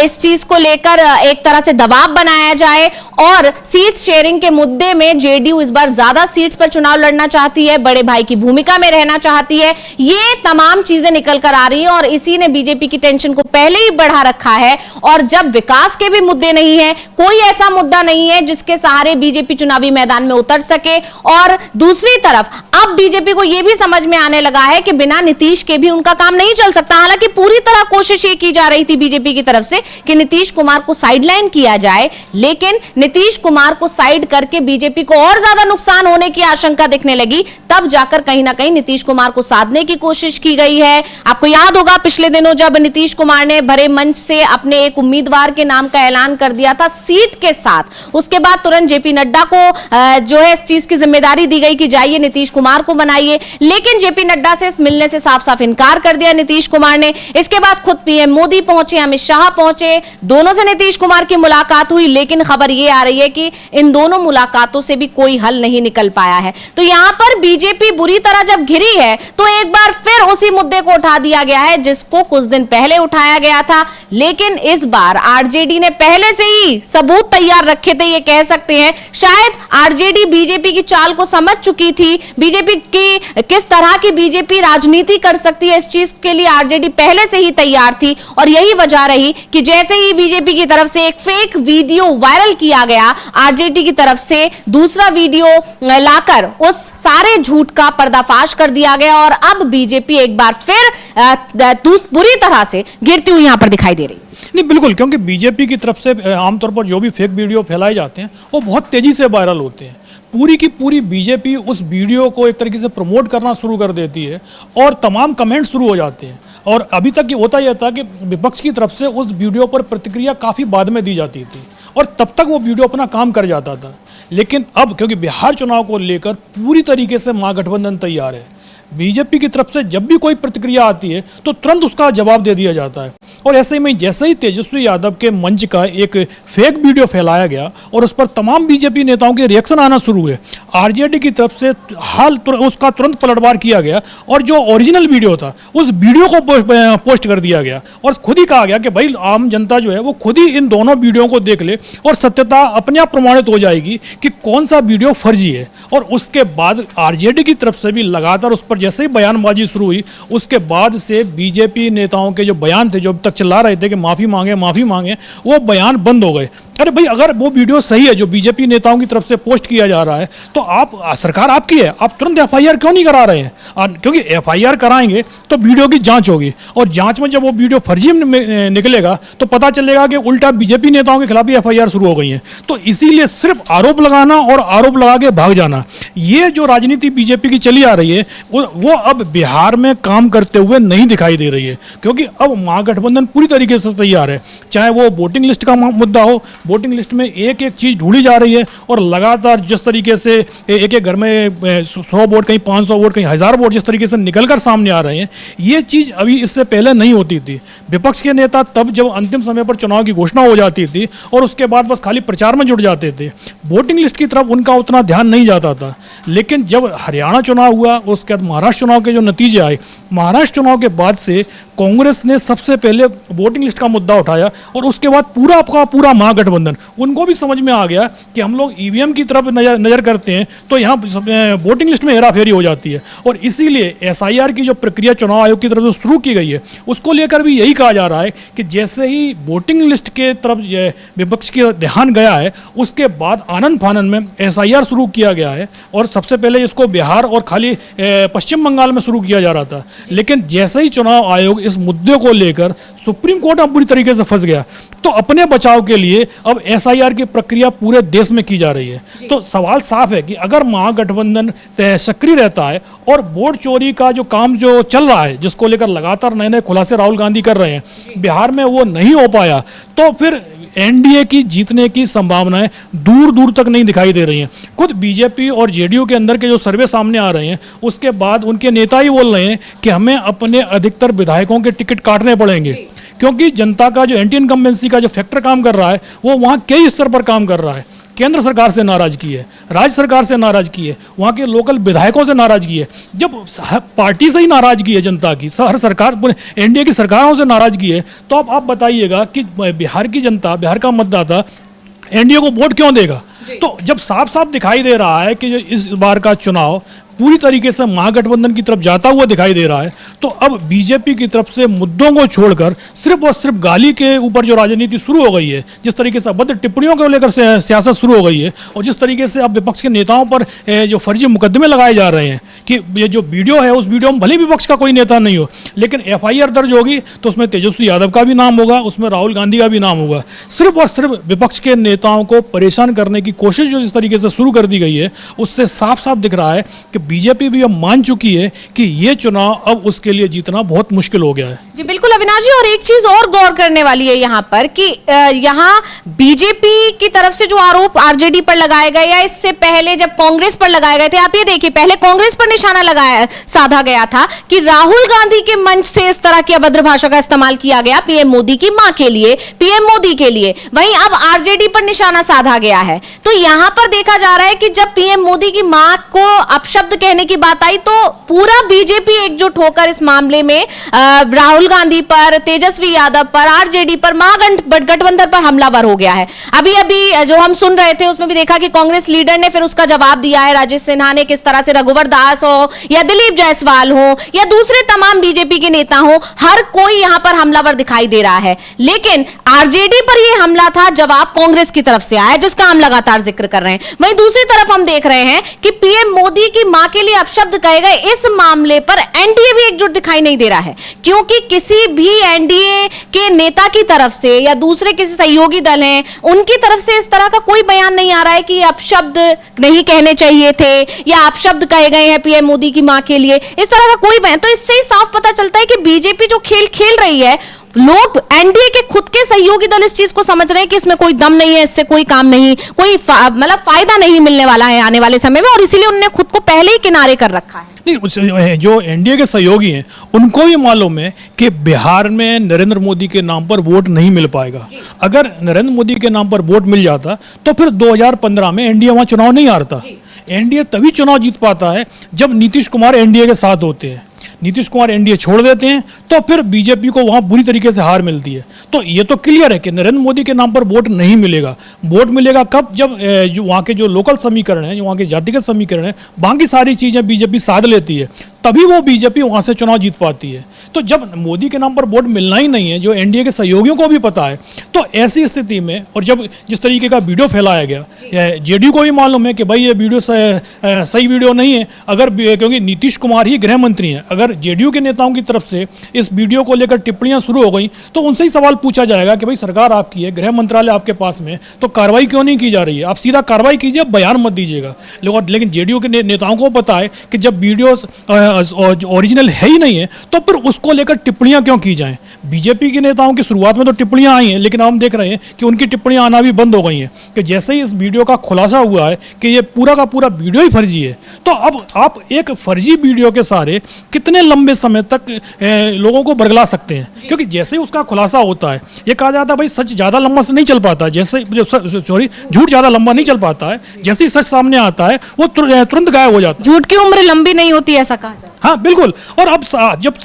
इस चीज को लेकर एक तरह से दबाव बनाया जाए, और सीट शेयरिंग के मुद्दे में जेडीयू इस बार ज्यादा सीट्स पर चुनाव लड़ना चाहती है, बड़े भाई की भूमिका में रहना चाहती है। ये तमाम चीजें निकल कर आ रही है और इसी ने बीजेपी की टेंशन को पहले ही बढ़ा रखा है। और जब विकास के भी मुद्दे नहीं है, कोई ऐसा मुद्दा नहीं है जिसके सहारे बीजेपी चुनावी मैदान में उतर सके, और दूसरी तरफ अब बीजेपी को यह भी समझ में आने लगा है कि बिना नीतीश के भी उनका काम नहीं चल सकता। हालांकि पूरी तरह कोशिश ये की जा रही थी बीजेपी की तरफ से कि नीतीश कुमार को साइडलाइन किया जाए, लेकिन नीतीश कुमार को साइड करके बीजेपी को और ज्यादा नुकसान होने की आशंका दिखने लगी। तब जाकर कहीं ना कहीं नीतीश कुमार को साधने की कोशिश की गई है। आपको याद होगा पिछले दिनों जब नीतीश कुमार ने भरे मंच से अपने एक उम्मीदवार के नाम का ऐलान कर दिया था सीट के साथ, उसके बाद तुरंत जेपी नड्डा को जो है इस चीज की जिम्मेदारी दी गई कि जाइए नीतीश कुमार को बनाइए, लेकिन जेपी नड्डा से मिलने से साफ साफ इनकार कर दिया नीतीश कुमार ने। इसके बाद खुद पीएम मोदी पहुंचे, अमित शाह पहुंचे, दोनों से नीतीश कुमार की मुलाकात हुई, लेकिन खबर यह आ रही है कि इन दोनों मुलाकातों से भी कोई हल नहीं निकल पाया है। तो यहां पर बीजेपी बुरी तरह जब घिरी है तो एक बार फिर उसी मुद्दे को उठा दिया गया है जिसको कुछ दिन पहले उठाया गया था, लेकिन इस बार आरजेडी ने पहले से ही सबूत तैयार रखे थे। ये कह सकते हैं शायद आरजेडी बीजेपी की चाल को समझ चुकी थी, बीजेपी की किस तरह की बीजेपी राजनीति कर सकती है, इस चीज के लिए आरजेडी पहले से ही तैयार थी। और यही वजह रही कि जैसे ही बीजेपी की तरफ से एक फेक वीडियो वायरल किया गया, आरजेडी की तरफ से दूसरा वीडियो लाकर उस सारे झूठ का पर्दाफाश कर दिया गया और अब बीजेपी एक बार फिर बुरी तरह से गिरती हुई यहां पर दिखाई दे रही। नहीं, बिल्कुल, क्योंकि बीजेपी की तरफ से आमतौर पर जो भी फेक वीडियो फैलाए जाते हैं वो बहुत तेजी से वायरल होते हैं। पूरी की पूरी बीजेपी उस वीडियो को एक तरीके से प्रमोट करना शुरू कर देती है और तमाम कमेंट शुरू हो जाते हैं। और अभी तक ये होता ही था कि विपक्ष की तरफ से उस वीडियो पर प्रतिक्रिया काफ़ी बाद में दी जाती थी और तब तक वो वीडियो अपना काम कर जाता था। लेकिन अब क्योंकि बिहार चुनाव को लेकर पूरी तरीके से महागठबंधन तैयार है, बीजेपी की तरफ से जब भी कोई प्रतिक्रिया आती है तो तुरंत उसका जवाब दे दिया जाता है। और ऐसे में जैसे ही तेजस्वी यादव के मंच का एक फेक वीडियो फैलाया गया और उस पर तमाम बीजेपी नेताओं के रिएक्शन आना शुरू हुए, आरजेडी की तरफ से उसका तुरंत पलटवार किया गया और जो ओरिजिनल वीडियो था उस वीडियो को पोस्ट कर दिया गया और खुद ही कहा गया कि भाई आम जनता जो है वो खुद ही इन दोनों वीडियो को देख ले और सत्यता अपने आप प्रमाणित हो जाएगी कि कौन सा वीडियो फर्जी है। और उसके बाद आरजेडी की तरफ से भी लगातार उस पर जैसे ही बयानबाजी शुरू हुई उसके बाद से बीजेपी नेताओं के जो बयान थे, जो अब तक चिल्ला रहे थे कि माफी मांगे, वो बयान बंद हो गए। अरे भाई, अगर वो वीडियो सही है जो बीजेपी नेताओं की तरफ से पोस्ट किया जा रहा है तो आप, सरकार आपकी है, आप तुरंत एफआईआर क्यों नहीं करा रहे हैं? क्योंकि एफआईआर कराएंगे तो वीडियो की जांच होगी, और जांच में जब वो वीडियो फर्जी निकलेगा तो पता चलेगा कि उल्टा बीजेपी नेताओं के खिलाफ भी एफआईआर शुरू हो गई है। तो इसीलिए सिर्फ आरोप लगाना और आरोप लगा के भाग जाना, ये जो राजनीति बीजेपी की चली आ रही है वो अब बिहार में काम करते हुए नहीं दिखाई दे रही है, क्योंकि अब महागठबंधन पूरी तरीके से तैयार है। चाहे वो वोटिंग लिस्ट का मुद्दा हो, वोटिंग लिस्ट में एक एक चीज ढूंढी जा रही है, और लगातार जिस तरीके से एक एक घर में 100 वोट, कहीं 500 वोट, कहीं 1000 वोट जिस तरीके से निकलकर सामने आ रहे हैं, ये चीज अभी इससे पहले नहीं होती थी। विपक्ष के नेता तब जब अंतिम समय पर चुनाव की घोषणा हो जाती थी और उसके बाद बस खाली प्रचार में जुट जाते थे, वोटिंग लिस्ट की तरफ उनका उतना ध्यान नहीं जाता था। लेकिन जब हरियाणा चुनाव हुआ, उसके बाद महाराष्ट्र चुनाव के जो नतीजे आए, महाराष्ट्र चुनाव के बाद से कांग्रेस ने सबसे पहले वोटिंग लिस्ट का मुद्दा उठाया, और उसके बाद पूरा का पूरा महागठबंधन, उनको भी समझ में आ गया कि हम लोग ईवीएम की तरफ नजर करते हैं तो यहाँ वोटिंग लिस्ट में हेराफेरी हो जाती है। और इसीलिए एसआईआर की जो प्रक्रिया चुनाव आयोग की तरफ से शुरू की गई है, उसको लेकर भी यही कहा जा रहा है कि जैसे ही वोटिंग लिस्ट के तरफ विपक्ष का ध्यान गया है, उसके बाद आनन फानन में एसआईआर शुरू किया गया है। और सबसे पहले इसको बिहार और खाली पश्चिम बंगाल में शुरू किया जा रहा था, लेकिन जैसे ही चुनाव आयोग इस मुद्दे को लेकर सुप्रीम कोर्ट में बुरी तरीके से फंस गया, तो अपने बचाव के लिए अब एसआईआर की प्रक्रिया पूरे देश में की जा रही है। तो सवाल साफ है कि अगर महागठबंधन सक्रिय रहता है और वोट चोरी का जो काम जो चल रहा है, जिसको लेकर लगातार नए नए खुलासे राहुल गांधी कर रहे हैं, बिहार में वो नहीं हो पाया, तो फिर एनडीए की जीतने की संभावनाएं दूर दूर तक नहीं दिखाई दे रही हैं। खुद बीजेपी और जेडीयू के अंदर के जो सर्वे सामने आ रहे हैं, उसके बाद उनके नेता ही बोल रहे हैं कि हमें अपने अधिकतर विधायकों के टिकट काटने पड़ेंगे, क्योंकि जनता का जो एंटी इनकम्बेंसी का जो फैक्टर काम कर रहा है, वो वहाँ कई स्तर पर काम कर रहा है। केंद्र सरकार से नाराजगी है, राज्य सरकार से नाराजगी है, वहाँ के लोकल विधायकों से नाराजगी है। जब पार्टी से ही नाराजगी है जनता की, हर सरकार, एनडीए की सरकारों से नाराजगी है, तो अब आप बताइएगा कि बिहार की जनता, बिहार का मतदाता एनडीए को वोट क्यों देगा? तो जब साफ साफ दिखाई दे रहा है कि इस बार का चुनाव पूरी तरीके से महागठबंधन की तरफ जाता हुआ दिखाई दे रहा है, तो अब बीजेपी की तरफ से मुद्दों को छोड़कर सिर्फ और सिर्फ गाली के ऊपर जो राजनीति शुरू हो गई है, जिस तरीके से अभद्र टिप्पणियों को लेकर सियासत शुरू हो गई है, और जिस तरीके से अब विपक्ष के नेताओं पर जो फर्जी मुकदमे लगाए जा रहे हैं कि ये जो वीडियो है, उस वीडियो में भले विपक्ष का कोई नेता नहीं हो, लेकिन एफआईआर दर्ज होगी तो उसमें तेजस्वी यादव का भी नाम होगा, उसमें राहुल गांधी का भी नाम होगा। सिर्फ और सिर्फ विपक्ष के नेताओं को परेशान करने की कोशिश जो जिस तरीके से शुरू कर दी गई है, उससे साफ साफ दिख रहा है कि बीजेपी भी अब मान चुकी है कि ये चुनाव अब उसके लिए जीतना बहुत मुश्किल हो गया है। जी बिल्कुल अविनाश जी, और एक चीज और गौर करने वाली है यहाँ पर कि यहाँ बीजेपी की तरफ से जो आरोप आरजेडी पर लगाए गए या इससे पहले जब कांग्रेस पर लगाए गए थे, आप ये देखिए पहले कांग्रेस पर निशाना साधा गया था कि राहुल गांधी के मंच से इस तरह की अभद्र भाषा का इस्तेमाल किया गया पीएम मोदी की मां के लिए, पीएम मोदी के लिए। वहीं अब आरजेडी पर निशाना साधा गया है। तो यहाँ पर देखा जा रहा है कि जब पीएम मोदी की मां को अपशब्द कहने की बात आई तो पूरा बीजेपी एकजुट होकर इस मामले में राहुल गांधी पर, तेजस्वी यादव पर, आरजेडी पर, महागठबंधन पर हमलावर हो गया है। अभी अभी जो हम सुन रहे थे उसमें भी देखा कि कांग्रेस लीडर ने फिर उसका जवाब दिया है। राजेश सिन्हा ने किस तरह से रघुवर दास हो या दिलीप जायसवाल हो या दूसरे तमाम बीजेपी के नेता हो, हर कोई यहां पर हमलावर दिखाई दे रहा है। लेकिन आरजेडी पर यह हमला था, जवाब कांग्रेस की तरफ से आया, जिसका हम लगातार जिक्र कर रहे हैं। वहीं दूसरी तरफ हम देख रहे हैं कि पीएम मोदी की मां के लिए अपशब्द कहे गए इस मामले पर एनडीए भी एकजुट दिखाई नहीं दे रहा है, क्योंकि किसी भी एनडीए के नेता की तरफ से या दूसरे किसी सहयोगी दल हैं उनकी तरफ से इस तरह का कोई बयान नहीं आ रहा है कि अपशब्द नहीं कहने चाहिए थे या अपशब्द कहे गए हैं पीएम मोदी की मां के लिए, इस तरह का कोई बयान। तो इससे ही साफ पता चलता है कि बीजेपी जो खेल खेल रही है, लोग एनडीए के खुद के सहयोगी दल इस चीज को समझ रहे हैं कि इसमें कोई दम नहीं है, इससे कोई काम नहीं, कोई मतलब फायदा नहीं मिलने वाला है आने वाले समय में, और इसीलिए उन्होंने खुद को पहले ही किनारे कर रखा है। नहीं, जो एनडीए के सहयोगी हैं उनको भी मालूम है कि बिहार में नरेंद्र मोदी के नाम पर वोट नहीं मिल पाएगा। अगर नरेंद्र मोदी के नाम पर वोट मिल जाता तो फिर 2015 में एनडीए वहां चुनाव नहीं हारता। एनडीए तभी चुनाव जीत पाता है जब नीतीश कुमार एनडीए के साथ होते हैं। नीतीश कुमार एनडीए छोड़ देते हैं तो फिर बीजेपी को वहां बुरी तरीके से हार मिलती है। तो ये तो क्लियर है कि नरेंद्र मोदी के नाम पर वोट नहीं मिलेगा। वोट मिलेगा कब? जब जो वहाँ के जो लोकल समीकरण है, जो वहाँ के जातिगत समीकरण है, बाकी सारी चीज़ें बीजेपी साध लेती है, तभी वो बीजेपी वहाँ से चुनाव जीत पाती है। तो जब मोदी के नाम पर वोट मिलना ही नहीं है, जो एनडीए के सहयोगियों को भी पता है, तो ऐसी स्थिति में और जब जिस तरीके का वीडियो फैलाया गया, जेडीयू को भी मालूम है कि भाई ये वीडियो सही वीडियो नहीं है, अगर क्योंकि नीतीश कुमार ही गृह मंत्री हैं, अगर जेडीयू के नेताओं की तरफ से इस वीडियो को लेकर टिप्पणियां शुरू हो गई तो उनसे ही सवाल पूछा जाएगा कि भाई सरकार आपकी है, गृह मंत्रालय आपके पास में, तो कार्रवाई क्यों नहीं की जा रही है? आप सीधा कार्रवाई कीजिए, बयान मत दीजिएगा। लेकिन जेडीयू के नेताओं को पता है कि जब वीडियो ओरिजिनल है ही नहीं है तो फिर उसको लेकर टिप्पणियां क्यों की जाएं। बीजेपी के नेताओं की शुरुआत में तो टिप्पणियां आई हैं, लेकिन हम देख रहे हैं कि उनकी टिप्पणियां आना भी बंद हो गई हैं कि जैसे ही इस वीडियो का खुलासा हुआ है कि ये पूरा का पूरा वीडियो ही फर्जी है, तो अब आप एक फर्जी वीडियो के सहारे कितने लंबे समय तक लोगों को बरगला सकते हैं? क्योंकि जैसे ही उसका खुलासा होता है, ये कहा जाता है भाई सच ज़्यादा लंबा से नहीं चल पाता, जैसे झूठ ज़्यादा लंबा नहीं चल पाता है, जैसे ही सच सामने आता है वो तुरंत गायब हो जाता है। झूठ की उम्र लंबी नहीं होती, ऐसा कहा जाता है। हाँ बिल्कुल। और अब जब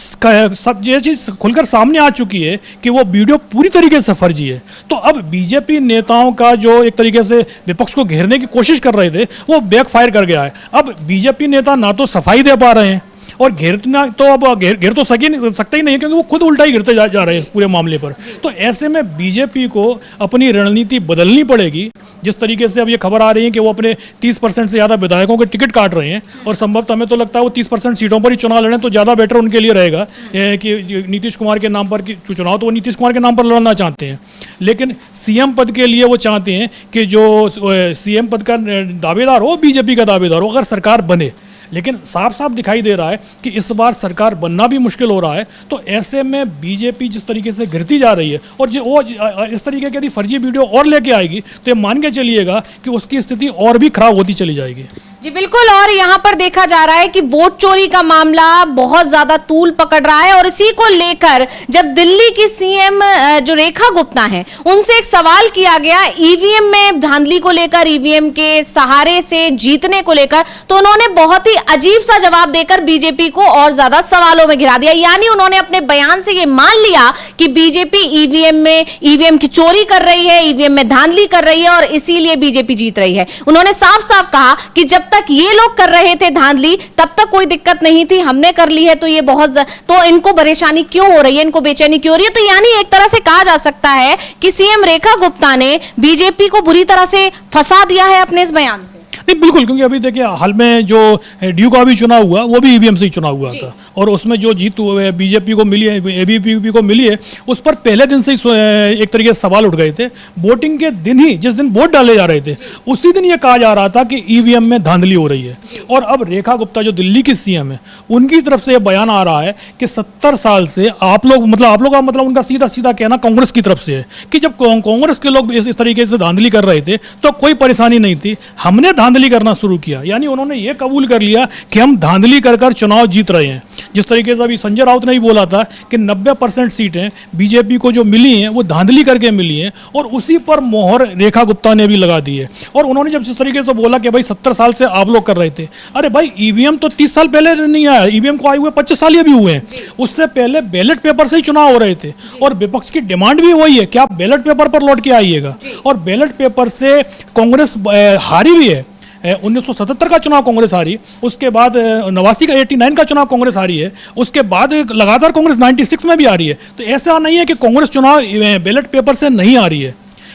सब ये चीज खुलकर सामने आ चुकी है कि वो वीडियो पूरी तरीके से फर्जी है, तो अब बीजेपी नेताओं का जो एक तरीके से विपक्ष को घेरने की कोशिश कर रहे थे वो बैकफायर कर गया है। अब बीजेपी नेता ना तो सफाई दे पा रहे हैं और घेरना तो अब घेर तो सकते ही नहीं है, क्योंकि वो खुद उल्टा ही घेरते जा रहे हैं इस पूरे मामले पर। तो ऐसे में बीजेपी को अपनी रणनीति बदलनी पड़ेगी। जिस तरीके से अब ये खबर आ रही है कि वो अपने 30% से ज़्यादा विधायकों के टिकट काट रहे हैं और संभवतः हमें तो लगता है वो 30% सीटों पर ही चुनाव लड़ें तो ज़्यादा बेटर उनके लिए रहेगा कि नीतीश कुमार के नाम पर चुनाव तो वो नीतीश कुमार के नाम पर लड़ना चाहते हैं, लेकिन सीएम पद के लिए वो चाहते हैं कि जो सीएम पद का दावेदार हो बीजेपी का दावेदार हो अगर सरकार बने। लेकिन साफ साफ दिखाई दे रहा है कि इस बार सरकार बनना भी मुश्किल हो रहा है। तो ऐसे में बीजेपी जिस तरीके से गिरती जा रही है और जो वो इस तरीके की यदि फर्जी वीडियो और लेके आएगी तो ये मान के चलिएगा कि उसकी स्थिति और भी खराब होती चली जाएगी। जी बिल्कुल। और यहाँ पर देखा जा रहा है कि वोट चोरी का मामला बहुत ज्यादा तूल पकड़ रहा है और इसी को लेकर जब दिल्ली की सीएम जो रेखा गुप्ता हैं उनसे एक सवाल किया गया ईवीएम में धांधली को लेकर, ईवीएम के सहारे से जीतने को लेकर, तो उन्होंने बहुत ही अजीब सा जवाब देकर बीजेपी को और ज्यादा सवालों में घिरा दिया। यानी उन्होंने अपने बयान से ये मान लिया कि बीजेपी ईवीएम की चोरी कर रही है, ईवीएम में धांधली कर रही है और इसीलिए बीजेपी जीत रही है। उन्होंने साफ साफ कहा कि जब तक ये लोग कर रहे थे धांधली तब तक कोई दिक्कत नहीं थी, हमने कर ली है तो ये तो इनको परेशानी क्यों हो रही है, इनको बेचैनी क्यों हो रही है। तो यानी एक तरह से कहा जा सकता है कि सीएम रेखा गुप्ता ने बीजेपी को बुरी तरह से फंसा दिया है अपने इस बयान से। नहीं बिल्कुल, क्योंकि अभी देखिए हाल में जो डी का भी चुनाव हुआ वो भी ईवीएम से ही चुनाव हुआ था और उसमें जो जीत बीजेपी को मिली है, एबीवीपी को मिली है, उस पर पहले दिन से ही एक तरीके से सवाल उठ गए थे। वोटिंग के दिन ही, जिस दिन वोट डाले जा रहे थे उसी दिन ये कहा जा रहा था कि ईवीएम में धांधली हो रही है। और अब रेखा गुप्ता जो दिल्ली की सीएम है उनकी तरफ से यह बयान आ रहा है कि 70 साल से आप लोग का मतलब उनका सीधा सीधा कहना कांग्रेस की तरफ से है कि जब कांग्रेस के लोग इस तरीके से धांधली कर रहे थे तो कोई परेशानी नहीं थी, हमने धांधली करना शुरू किया। यानी उन्होंने ये कबूल कर लिया कि हम धांधली कर कर चुनाव जीत रहे हैं। जिस तरीके से अभी संजय राउत ने भी बोला था कि 90% सीटें बीजेपी को जो मिली हैं वो धांधली करके मिली हैं और उसी पर मोहर रेखा गुप्ता ने भी लगा दी है। और उन्होंने जब जिस तरीके से बोला कि भाई 70 साल से आप लोग कर रहे थे, अरे भाई ईवीएम तो 30 साल पहले नहीं आया, ईवीएम को आए हुए 25 साल ये भी हुए हैं। उससे पहले बैलेट पेपर से ही चुनाव हो रहे थे और विपक्ष की डिमांड भी वही है कि आप बैलेट पेपर पर लौट के आइएगा। और बैलेट पेपर से कांग्रेस हारी भी है। 1977 का चुनाव कांग्रेस हारी, उसके बाद 89 का चुनाव कांग्रेस हारी है, उसके बाद लगातार कांग्रेस 96 में भी आ रही है। तो ऐसा नहीं है कि कांग्रेस चुनाव बैलेट पेपर से नहीं आ रही है,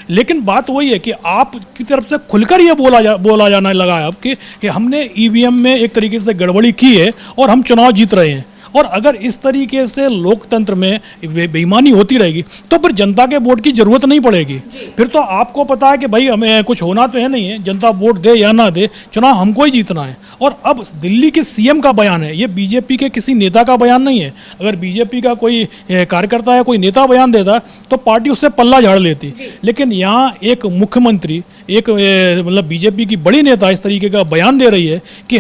लेकिन बात वही है कि आपकी तरफ से खुलकर ये बोला जाने लगा है अब कि हमने ईवीएम में एक तरीके से गड़बड़ी की है और हम चुनाव जीत रहे हैं। और अगर इस तरीके से लोकतंत्र में बेईमानी होती रहेगी तो फिर जनता के वोट की जरूरत नहीं पड़ेगी। फिर तो आपको पता है कि भाई हमें कुछ होना तो है नहीं है, जनता वोट दे या ना दे, चुनाव हमको ही जीतना है। और अब दिल्ली के सीएम का बयान है, ये बीजेपी के किसी नेता का बयान नहीं है। अगर बीजेपी का कोई कार्यकर्ता या कोई नेता बयान देता तो पार्टी उससे पल्ला झाड़ लेती, लेकिन यहाँ एक मुख्यमंत्री, एक मतलब बीजेपी की बड़ी नेता इस तरीके का बयान दे रही है कि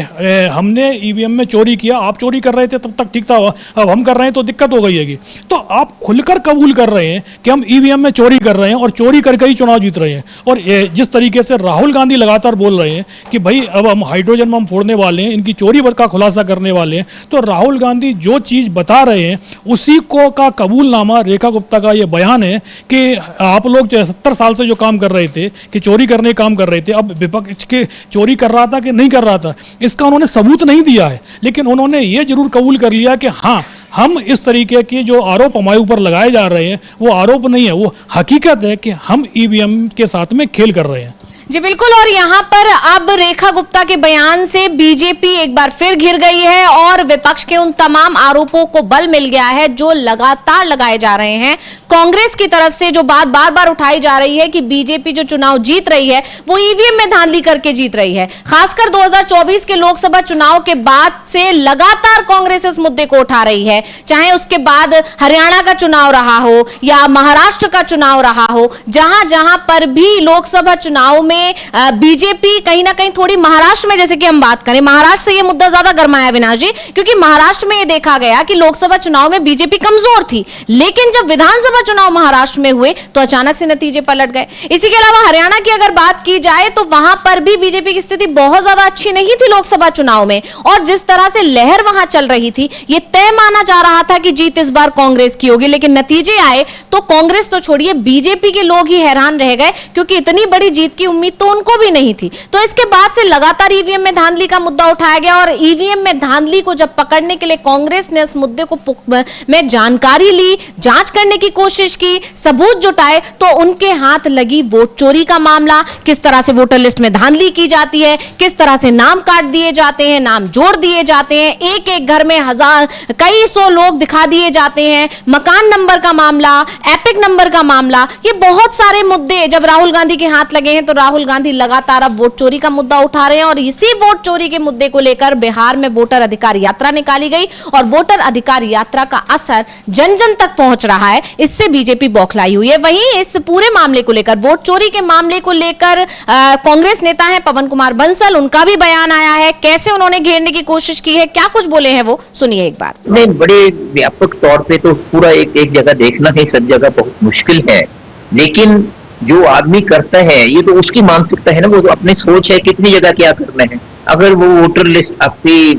हमने ईवीएम में चोरी किया, आप चोरी कर रहे थे तब तक ठीक दिखता हुआ, अब हम कर रहे हैं तो दिक्कत हो गई है। तो आप खुलकर कबूल कर रहे हैं कि हम ईवीएम में चोरी कर रहे हैं और चोरी करके ही चुनाव जीत रहे हैं। और जिस तरीके से राहुल गांधी लगातार बोल रहे हैं कि भाई अब हम हाइड्रोजन बम फोड़ने वाले हैं, इनकी चोरी का खुलासा करने वाले हैं, तो राहुल गांधी जो चीज बता रहे हैं उसी को का कबूलनामा रेखा गुप्ता का ये बयान है कि आप लोग 70 साल से जो काम कर रहे थे कि चोरी करने काम कर रहे थे, अब विपक्ष के चोरी कर रहा था कि नहीं कर रहा था, इसका उन्होंने सबूत नहीं दिया है। लेकिन उन्होंने ये जरूर कबूल कर लिया कि हाँ, हम इस तरीके के जो आरोप हमारे ऊपर लगाए जा रहे हैं वो आरोप नहीं है, वो हकीकत है कि हम ईवीएम के साथ में खेल कर रहे हैं। जी बिल्कुल। और यहाँ पर अब रेखा गुप्ता के बयान से बीजेपी एक बार फिर घिर गई है और विपक्ष के उन तमाम आरोपों को बल मिल गया है जो लगातार लगाए जा रहे हैं कांग्रेस की तरफ से। जो बात बार बार उठाई जा रही है कि बीजेपी जो चुनाव जीत रही है वो ईवीएम में धांधली करके जीत रही है। खासकर 2024 के लोकसभा चुनाव के बाद से लगातार कांग्रेस इस मुद्दे को उठा रही है, चाहे उसके बाद हरियाणा का चुनाव रहा हो या महाराष्ट्र का चुनाव रहा हो, जहां जहां पर भी लोकसभा चुनाव में बीजेपी कहीं ना कहीं थोड़ी, महाराष्ट्र में जैसे कि हम बात करें, महाराष्ट्र से ये मुद्दा ज्यादा गरमाया अविनाश जी, क्योंकि महाराष्ट्र में ये देखा गया कि लोकसभा चुनाव में बीजेपी कमजोर थी, लेकिन जब विधानसभा चुनाव महाराष्ट्र में हुए तो अचानक से नतीजे पलट गए। इसी के अलावा हरियाणा की अगर बात की जाए तो वहां पर भी बीजेपी की स्थिति बहुत ज्यादा अच्छी नहीं थी लोकसभा चुनाव में, और जिस तरह से लहर वहां चल रही थी ये तय माना जा रहा था कि जीत इस बार कांग्रेस की होगी, लेकिन नतीजे आए तो कांग्रेस तो छोड़िए बीजेपी के लोग ही हैरान रह गए, क्योंकि इतनी बड़ी जीत की उम्मीद तो उनको भी नहीं थी। तो इसके बाद से लगातार ईवीएम में धांधली का मुद्दा उठाया गया और ईवीएम में धांधली को जब पकड़ने के लिए कांग्रेस ने इस मुद्दे को में जानकारी ली, जांच करने की कोशिश की, सबूत जुटाए, तो उनके हाथ लगी वोट चोरी का मामला। किस तरह से वोटर लिस्ट में धांधली की जाती है, किस तरह से नाम काट दिए जाते हैं, नाम जोड़ दिए जाते हैं, एक एक घर में कई सौ लोग दिखा दिए जाते हैं, मकान नंबर का मामला, एपिक नंबर का मामला, ये बहुत सारे मुद्दे जब राहुल गांधी के हाथ लगे हैं तो राहुल गांधी लगातार अब वोट चोरी का मुद्दा उठा रहे हैं। और इसी वोट चोरी के मुद्दे को लेकर बिहार में वोटर अधिकार यात्रा निकाली गई और वोटर अधिकार यात्रा का असर जन जन तक पहुंच रहा है, इससे बीजेपी बौखलाई हुई है। वहीं इस पूरे मामले को लेकर, वोट चोरी के मामले को लेकर कांग्रेस नेता है पवन कुमार बंसल, उनका भी बयान आया है, कैसे उन्होंने घेरने की कोशिश की है, क्या कुछ बोले हैं वो, सुनिए एक बार। नहीं, बड़े व्यापक तौर पे तो पूरा एक जगह देखना ही सब जगह बहुत मुश्किल है, लेकिन जो आदमी करता है ये तो उसकी मानसिकता है ना, वो तो अपनी सोच है कितनी जगह क्या करना है। अगर वो वोटर लिस्ट आपकी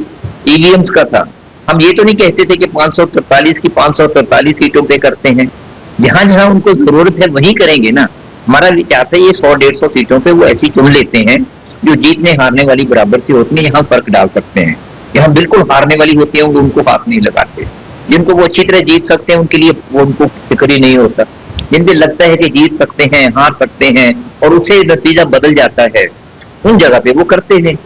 ईवीएम्स का था, हम ये तो नहीं कहते थे कि 543 की 543 सीटों पे करते हैं, जहां जहां उनको जरूरत है वहीं करेंगे ना। हमारा विचार था ये 100-150 सीटों पे वो ऐसी चुन लेते हैं जो जीतने हारने वाली बराबर सी होती है, यहाँ फर्क डाल सकते हैं। यहाँ बिल्कुल हारने वाली होती है उनको हाथ नहीं लगाते, जिनको वो अच्छी तरह जीत सकते हैं उनके लिए वो उनको फिक्र ही नहीं होता, जिनको लगता है कि जीत सकते हैं, हार सकते हैं और उससे नतीजा बदल जाता है, उन जगह पे वो करते हैं।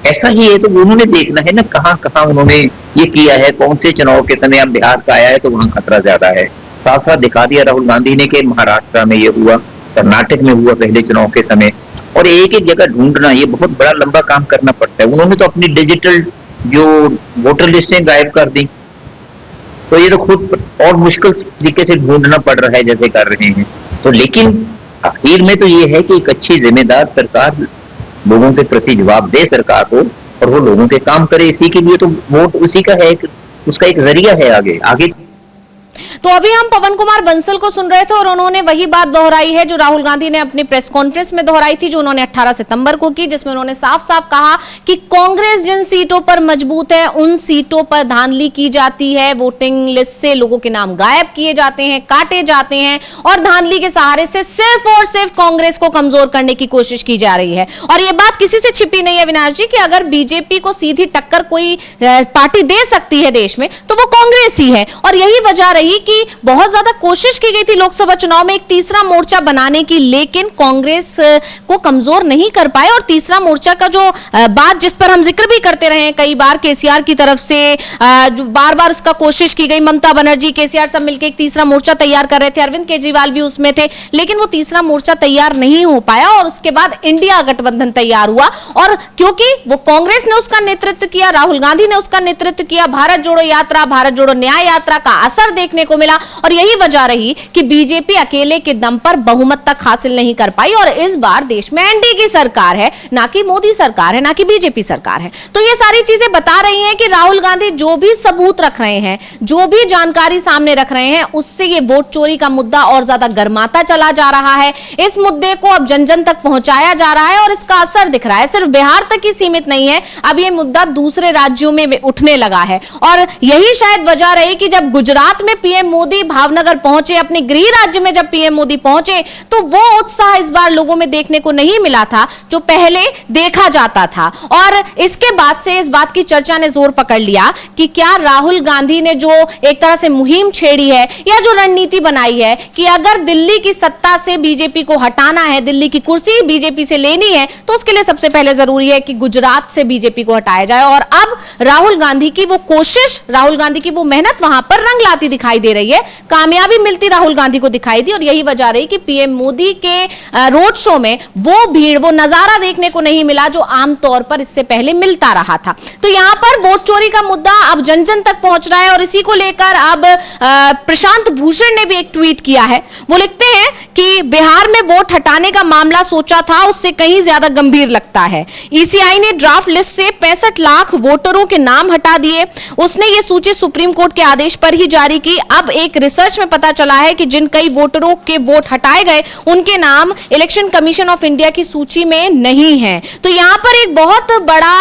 ऐसा ही है तो उन्होंने देखना है ना कहाँ कहाँ उन्होंने ये किया है, कौन से चुनाव के समय। अब बिहार का आया है तो वहां खतरा ज्यादा है, साथ साथ दिखा दिया राहुल गांधी ने कि महाराष्ट्र में ये हुआ, कर्नाटक में हुआ पहले चुनाव के समय, और एक एक जगह ढूंढना ये बहुत बड़ा लंबा काम करना पड़ता है। उन्होंने तो अपनी डिजिटल जो वोटर लिस्टें गायब कर दी, तो ये तो खुद और मुश्किल तरीके से ढूंढना पड़ रहा है जैसे कर रहे हैं। तो लेकिन आखिर में तो ये है कि एक अच्छी जिम्मेदार सरकार लोगों के प्रति जवाब दे सरकार हो और वो लोगों के काम करे, इसी के लिए तो वोट उसी का है, उसका एक जरिया है आगे। तो अभी हम पवन कुमार बंसल को सुन रहे थे और उन्होंने वही बात दोहराई है जो राहुल गांधी ने अपनी प्रेस कॉन्फ्रेंस में दोहराई थी, जो उन्होंने 18 सितंबर को की, जिसमें उन्होंने साफ साफ कहा कि कांग्रेस जिन सीटों पर मजबूत है उन सीटों पर धांधली की जाती है, वोटिंग लिस्ट से लोगों के नाम गायब किए जाते हैं, काटे जाते हैं और धांधली के सहारे से सिर्फ और सिर्फ कांग्रेस को कमजोर करने की कोशिश की जा रही है। और यह बात किसी से छिपी नहीं है अविनाश जी कि अगर बीजेपी को सीधी टक्कर कोई पार्टी दे सकती है देश में तो वो कांग्रेस ही है। और यही वजह रही कि बहुत ज्यादा कोशिश की गई थी लोकसभा चुनाव में एक तीसरा मोर्चा बनाने की, लेकिन कांग्रेस को कमजोर नहीं कर पाए। और तीसरा मोर्चा का जो बात जिस पर हम जिक्र भी करते रहे कई बार, केसीआर की तरफ से जो बार बार उसका कोशिश की गई, ममता बनर्जी केसीआर सब मिलकर एक तीसरा मोर्चा तैयार कर रहे थे, अरविंद केजरीवाल भी उसमें थे, लेकिन वो तीसरा मोर्चा तैयार नहीं हो पाया और उसके बाद इंडिया गठबंधन तैयार हुआ। और क्योंकि वो कांग्रेस ने उसका नेतृत्व किया, राहुल गांधी ने उसका नेतृत्व किया, भारत जोड़ो यात्रा, भारत जोड़ो न्याय यात्रा का असर देखने को को मिला और यही वजह रही कि बीजेपी अकेले के दम पर बहुमत तक हासिल नहीं कर पाई और इस बार देश में एनडीए की सरकार है, ना कि मोदी सरकार है, ना कि बीजेपी सरकार है। तो ये सारी चीजें बता रही हैं कि राहुल गांधी जो भी सबूत रख रहे हैं, जो भी जानकारी सामने रख रहे हैं, उससे ये वोट चोरी का मुद्दा और ज्यादा गर्माता चला जा रहा है। इस मुद्दे को अब जन जन तक पहुंचाया जा रहा है और इसका असर दिख रहा है। सिर्फ बिहार तक ही सीमित नहीं है, अब ये मुद्दा दूसरे राज्यों में उठने लगा है और यही शायद वजह रही कि जब गुजरात में पीएम मोदी भावनगर पहुंचे, अपने गृह राज्य में जब पीएम मोदी पहुंचे, तो वो उत्साह इस बार लोगों में देखने को नहीं मिला था जो पहले देखा जाता था। और इसके बाद से इस बात की चर्चा ने जोर पकड़ लिया कि क्या राहुल गांधी ने जो एक तरह से मुहिम छेड़ी है या जो रणनीति बनाई है कि अगर दिल्ली की सत्ता से बीजेपी को हटाना है, दिल्ली की कुर्सी बीजेपी से लेनी है, तो उसके लिए सबसे पहले जरूरी है कि गुजरात से बीजेपी को हटाया जाए। और अब राहुल गांधी की वो कोशिश, राहुल गांधी की वो मेहनत वहां पर रंग लाती दिखाई दे रही है, कामयाबी मिलती राहुल गांधी को दिखाई दी और यही वजह रही कि पीएम मोदी के रोड शो में वो भीड़, वो नजारा देखने को नहीं मिला जो आमतौर पर इससे पहले मिलता रहा था। तो यहां पर वोट चोरी का मुद्दा अब जन जन तक पहुंच रहा है और इसी को लेकर अब प्रशांत भूषण ने भी एक ट्वीट किया है। वो लिखते हैं कि बिहार में वोट हटाने का मामला सोचा था उससे कहीं ज्यादा गंभीर लगता है। ईसीआई ने ड्राफ्ट लिस्ट से 65 लाख वोटरों के नाम हटा दिए। उसने ये सूची सुप्रीम कोर्ट के आदेश पर ही जारी की। अब एक रिसर्च में पता चला है कि जिन कई वोटरों के वोट हटाए गए उनके नाम इलेक्शन कमीशन ऑफ इंडिया की सूची में नहीं है। तो यहां पर एक बहुत बड़ा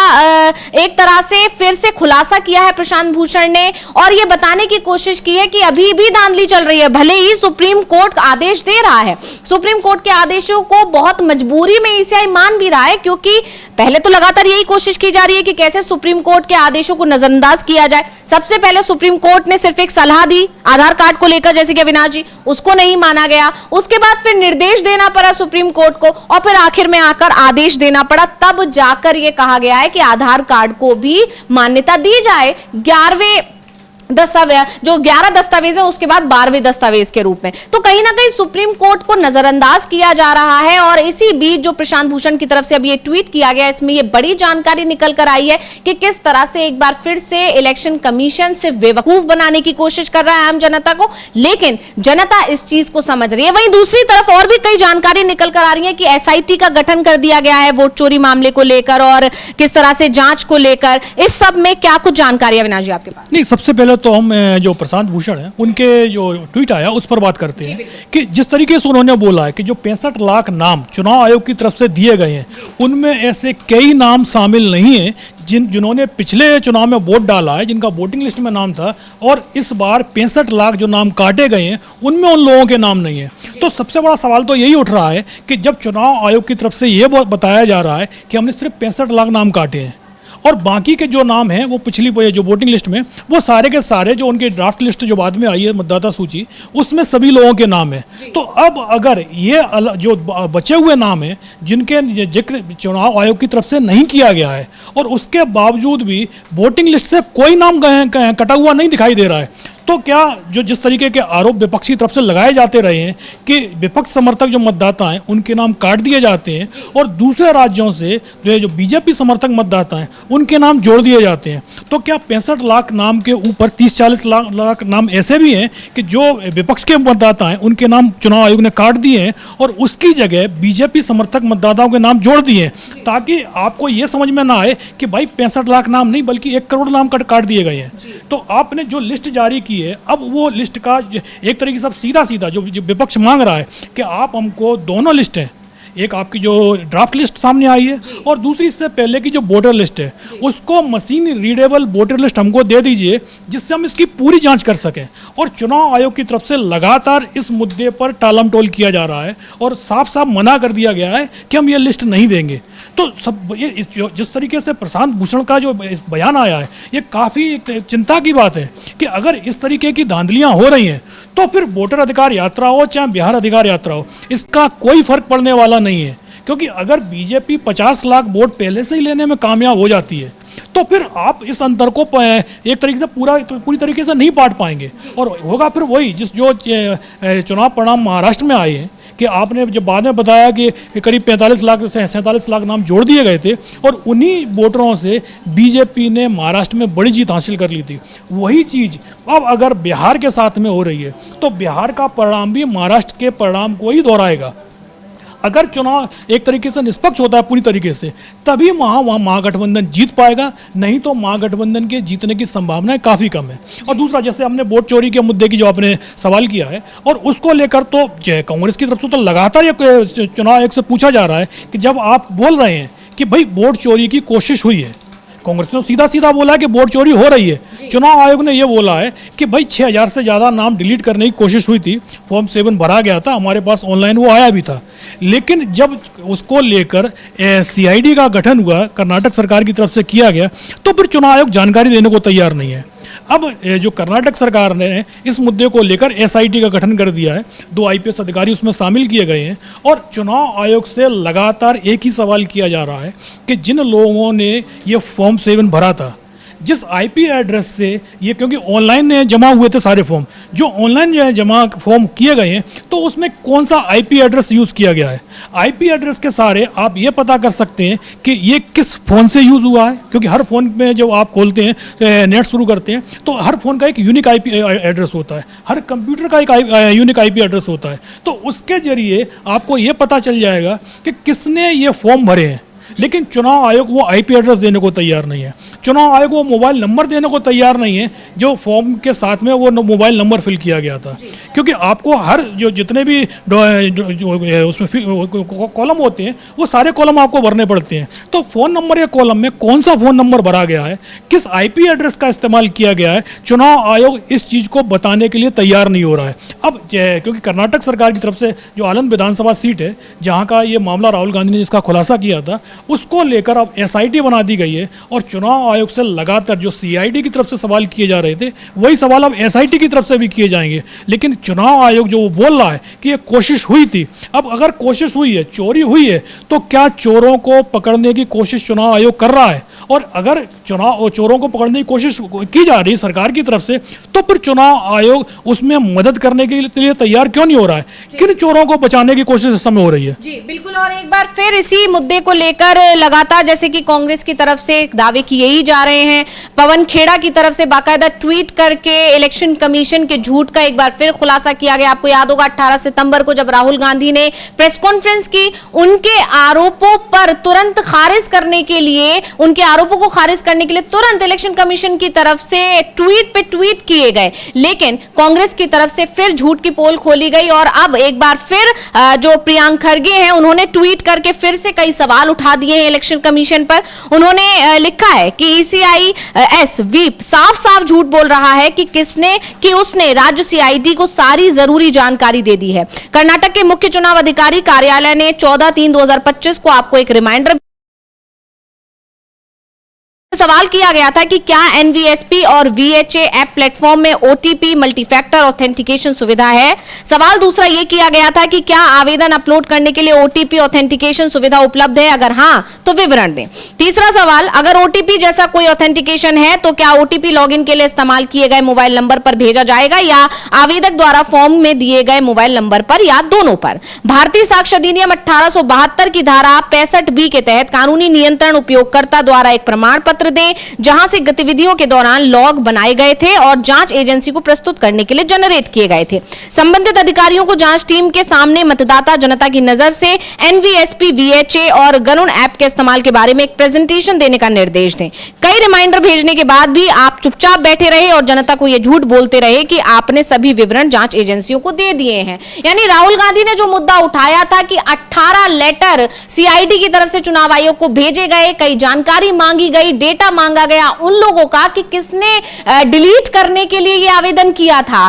एक तरह से फिर से खुलासा किया है प्रशांत भूषण ने और यह बताने की कोशिश की है कि अभी भी धांधली चल रही है। भले ही सुप्रीम कोर्ट आदेश दे रहा है, सुप्रीम कोर्ट के आदेशों को बहुत मजबूरी में ईसीआई मान भी रहा है, क्योंकि पहले तो लगातार यही कोशिश की जा रही है कि कैसे सुप्रीम कोर्ट के आदेशों को नजरअंदाज किया जाए। सबसे पहले सुप्रीम कोर्ट ने सिर्फ एक सलाह दी आधार कार्ड को लेकर, जैसे कि अविनाश जी, उसको नहीं माना गया। उसके बाद फिर निर्देश देना पड़ा सुप्रीम कोर्ट को और फिर आखिर में आकर आदेश देना पड़ा। तब जाकर यह कहा गया है कि आधार कार्ड को भी मान्यता दी जाए 11वें दस्तावेज, जो 11 दस्तावेज है उसके बाद 12वें दस्तावेज के रूप में। तो कहीं ना कहीं सुप्रीम कोर्ट को नजरअंदाज किया जा रहा है और इसी बीच जो प्रशांत भूषण की तरफ से अब ये ट्वीट किया गया, इसमें ये बड़ी जानकारी निकल कर आई है कि किस तरह से एक बार फिर से इलेक्शन कमीशन से बेवकूफ बनाने की कोशिश कर रहा है आम जनता को, लेकिन जनता इस चीज को समझ रही है। वहीं दूसरी तरफ और भी कई जानकारी निकल कर आ रही है कि एसआईटी का गठन कर दिया गया है वोट चोरी मामले को लेकर और किस तरह से जांच को लेकर। इस सब में क्या कुछ जानकारी अविनाश जी आपके पास? नहीं, सबसे पहले तो हम जो प्रशांत भूषण है उनके जो ट्वीट आया उस पर बात करते हैं कि जिस तरीके से उन्होंने बोला है कि जो 65 लाख नाम चुनाव आयोग की तरफ से दिए गए हैं उनमें ऐसे कई नाम शामिल नहीं है जिन्होंने पिछले चुनाव में वोट डाला है, जिनका वोटिंग लिस्ट में नाम था, और इस बार 65 लाख जो नाम काटे गए हैं उनमें उन लोगों के नाम नहीं है। तो सबसे बड़ा सवाल तो यही उठ रहा है कि जब चुनाव आयोग की तरफ से ये बताया जा रहा है कि हमने सिर्फ 65 लाख नाम काटे हैं और बाकी के जो नाम हैं वो पिछली जो वोटिंग लिस्ट में वो सारे के सारे जो उनके ड्राफ्ट लिस्ट जो बाद में आई है मतदाता सूची उसमें सभी लोगों के नाम है। तो अब अगर ये जो बचे हुए नाम हैं जिनके जिक्र चुनाव आयोग की तरफ से नहीं किया गया है और उसके बावजूद भी वोटिंग लिस्ट से कोई नाम कटा हुआ नहीं दिखाई दे रहा है, तो क्या जो जिस तरीके के आरोप विपक्ष की तरफ से लगाए जाते रहे हैं कि विपक्ष समर्थक जो मतदाता हैं उनके नाम काट दिए जाते हैं और दूसरे राज्यों से जो बीजेपी समर्थक मतदाता हैं उनके नाम जोड़ दिए जाते हैं, तो क्या 65 लाख नाम के ऊपर 30-40 लाख नाम ऐसे भी हैं कि जो विपक्ष के मतदाता हैं उनके नाम चुनाव आयोग ने काट दिए हैं और उसकी जगह बीजेपी समर्थक मतदाताओं के नाम जोड़ दिए हैं, ताकि आपको ये समझ में ना आए कि भाई 65 लाख नाम नहीं बल्कि 1 करोड़ नाम काट दिए गए हैं। तो आपने जो लिस्ट जारी की है, अब वो लिस्ट का एक तरीके से सीधा जो विपक्ष मांग रहा है कि आप हमको दोनों लिस्ट हैं, एक आपकी जो ड्राफ्ट लिस्ट सामने आई है और दूसरी इससे पहले की जो वोटर लिस्ट है उसको मशीन रीडेबल वोटर लिस्ट हमको दे दीजिए जिससे हम इसकी पूरी जांच कर सकें। और चुनाव आयोग की तरफ से लगातार इस मुद्दे पर टालमटोल किया जा रहा है और साफ साफ मना कर दिया गया है कि हम ये लिस्ट नहीं देंगे। तो सब ये जिस तरीके से प्रशांत भूषण का जो बयान आया है ये काफ़ी चिंता की बात है कि अगर इस तरीके की धांधलियां हो रही हैं तो फिर वोटर अधिकार यात्रा हो चाहे बिहार अधिकार यात्रा हो, इसका कोई फर्क पड़ने वाला नहीं है, क्योंकि अगर बीजेपी 50 लाख वोट पहले से ही लेने में कामयाब हो जाती है तो फिर आप इस अंतर को एक तरीके से पूरी तरीके से नहीं पाट पाएंगे और होगा फिर वही जो चुनाव परिणाम महाराष्ट्र में आए हैं कि आपने जब बाद में बताया कि करीब 45 लाख से 47 लाख नाम जोड़ दिए गए थे और उन्हीं वोटरों से बीजेपी ने महाराष्ट्र में बड़ी जीत हासिल कर ली थी, वही चीज़ अब अगर बिहार के साथ में हो रही है तो बिहार का परिणाम भी महाराष्ट्र के परिणाम को ही दोहराएगा। अगर चुनाव एक तरीके से निष्पक्ष होता है पूरी तरीके से, तभी वहाँ महागठबंधन जीत पाएगा, नहीं तो महागठबंधन के जीतने की संभावनाएं काफ़ी कम है। और दूसरा, जैसे हमने वोट चोरी के मुद्दे की जो आपने सवाल किया है, और उसको लेकर तो कांग्रेस की तरफ से तो लगातार ये चुनाव आयोग से पूछा जा रहा है कि जब आप बोल रहे हैं कि भाई वोट चोरी की कोशिश हुई है, कांग्रेस ने सीधा सीधा बोला है कि वोट चोरी हो रही है। चुनाव आयोग ने यह बोला है कि भाई 6000 से ज़्यादा नाम डिलीट करने की कोशिश हुई थी, फॉर्म 7 भरा गया था, हमारे पास ऑनलाइन वो आया भी था, लेकिन जब उसको लेकर CID का गठन हुआ कर्नाटक सरकार की तरफ से किया गया तो फिर चुनाव आयोग जानकारी देने को तैयार नहीं है। अब जो कर्नाटक सरकार ने इस मुद्दे को लेकर SIT का गठन कर दिया है, 2 IPS अधिकारी उसमें शामिल किए गए हैं और चुनाव आयोग से लगातार एक ही सवाल किया जा रहा है कि जिन लोगों ने ये फॉर्म 7 भरा था, जिस IP एड्रेस से ये, क्योंकि ऑनलाइन जमा हुए थे सारे फॉर्म, जो ऑनलाइन जमा फॉर्म किए गए हैं तो उसमें कौन सा IP एड्रेस यूज़ किया गया है। IP एड्रेस के सारे आप ये पता कर सकते हैं कि ये किस फ़ोन से यूज़ हुआ है, क्योंकि हर फ़ोन में जब आप खोलते हैं नेट शुरू करते हैं तो हर फ़ोन का एक यूनिक IP एड्रेस होता है, हर कंप्यूटर का एक यूनिक IP एड्रेस होता है, तो उसके जरिए आपको ये पता चल जाएगा कि किसने ये फॉर्म भरे हैं। लेकिन चुनाव आयोग वो IP एड्रेस देने को तैयार नहीं है, चुनाव आयोग वो मोबाइल नंबर देने को तैयार नहीं है जो फॉर्म के साथ में वो मोबाइल नंबर फिल किया गया था, क्योंकि आपको हर जो जितने भी उसमें कॉलम होते हैं वो सारे कॉलम आपको भरने पड़ते हैं, तो फ़ोन नंबर या कॉलम में कौन सा फ़ोन नंबर भरा गया है, किस IP एड्रेस का इस्तेमाल किया गया है, चुनाव आयोग इस चीज़ को बताने के लिए तैयार नहीं हो रहा है। अब क्योंकि कर्नाटक सरकार की तरफ से जो आनंद विधानसभा सीट है जहाँ का ये मामला राहुल गांधी ने जिसका खुलासा किया था, उसको लेकर अब SIT बना दी गई है और चुनाव आयोग से लगातार जो CID की तरफ से सवाल किए जा रहे थे वही सवाल अब SIT की तरफ से भी किए जाएंगे। लेकिन चुनाव आयोग जो बोल रहा है कि ये कोशिश हुई थी, अब अगर कोशिश हुई है, चोरी हुई है, तो क्या चोरों को पकड़ने की कोशिश चुनाव आयोग कर रहा है? और अगर चोरों को पकड़ने की कोशिश की जा रही है सरकार की तरफ से, तो फिर चुनाव आयोग उसमें मदद करने के लिए तैयार क्यों नहीं हो रहा है? किन चोरों को बचाने की कोशिश इस समय हो रही है? जी बिल्कुल। और एक बार फिर इसी मुद्दे को लेकर लगातार जैसे कि कांग्रेस की तरफ से दावे किए ही जा रहे हैं, पवन खेड़ा की तरफ से बाकायदा ट्वीट करके इलेक्शन कमीशन के झूठ का एक बार फिर खुलासा किया गया। आपको याद होगा 18 सितंबर को जब राहुल गांधी ने प्रेस कॉन्फ्रेंस की, उनके आरोपों पर तुरंत खारिज करने के लिए, उनके आरोपों को खारिज करने के लिए तुरंत इलेक्शन कमीशन की तरफ से ट्वीट पे ट्वीट किए गए, लेकिन कांग्रेस की तरफ से फिर झूठ की पोल खोली गई और अब एक बार फिर जो प्रियंक खरगे हैं उन्होंने ट्वीट करके फिर से कई सवाल उठा दिए हैं इलेक्शन कमीशन पर। उन्होंने लिखा है कि ECIS व्हीप साफ साफ झूठ बोल रहा है कि उसने राज्य CID को सारी जरूरी जानकारी दे दी है। कर्नाटक के मुख्य चुनाव अधिकारी कार्यालय ने 14/3/2025 को आपको एक रिमाइंडर सवाल किया गया था कि क्या NVSP और VHA ऐप प्लेटफॉर्म में OTP मल्टीफैक्टर ऑथेंटिकेशन सुविधा है। सवाल दूसरा यह किया गया था कि क्या आवेदन अपलोड करने के लिए OTP ऑथेंटिकेशन सुविधा उपलब्ध है, अगर हां तो विवरण दें। तीसरा सवाल, अगर OTP जैसा कोई ऑथेंटिकेशन है तो क्या OTP लॉगिन के लिए इस्तेमाल किए गए मोबाइल नंबर पर भेजा जाएगा या आवेदक द्वारा फॉर्म में दिए गए मोबाइल नंबर पर या दोनों पर। भारतीय साक्ष्य अधिनियम 1872 की धारा 65B के तहत कानूनी नियंत्रण उपयोगकर्ता द्वारा एक प्रमाण पत्र दें जहां से गतिविधियों के दौरान लॉग बनाए गए थे और जांच एजेंसी को प्रस्तुत करने के लिए जनरेट किए गए थे। संबंधित अधिकारियों को जांच टीम के सामने मतदाता जनता की नजर से NVSP, VHA और गरुण ऐप के इस्तेमाल के बारे में एक प्रेजेंटेशन देने का निर्देश दें। कई रिमाइंडर भेजने के बाद भी आप चुपचाप बैठे रहे और जनता को यह झूठ बोलते रहे कि आपने सभी विवरण जांच एजेंसियों को दे दिए हैं। यानी राहुल गांधी ने जो मुद्दा उठाया था कि 18 लेटर CID की तरफ से चुनाव आयोग को भेजे गए, कई जानकारी मांगी गई, डेटा मांगा गया उन लोगों का कि किसने डिलीट करने के लिए ये आवेदन किया था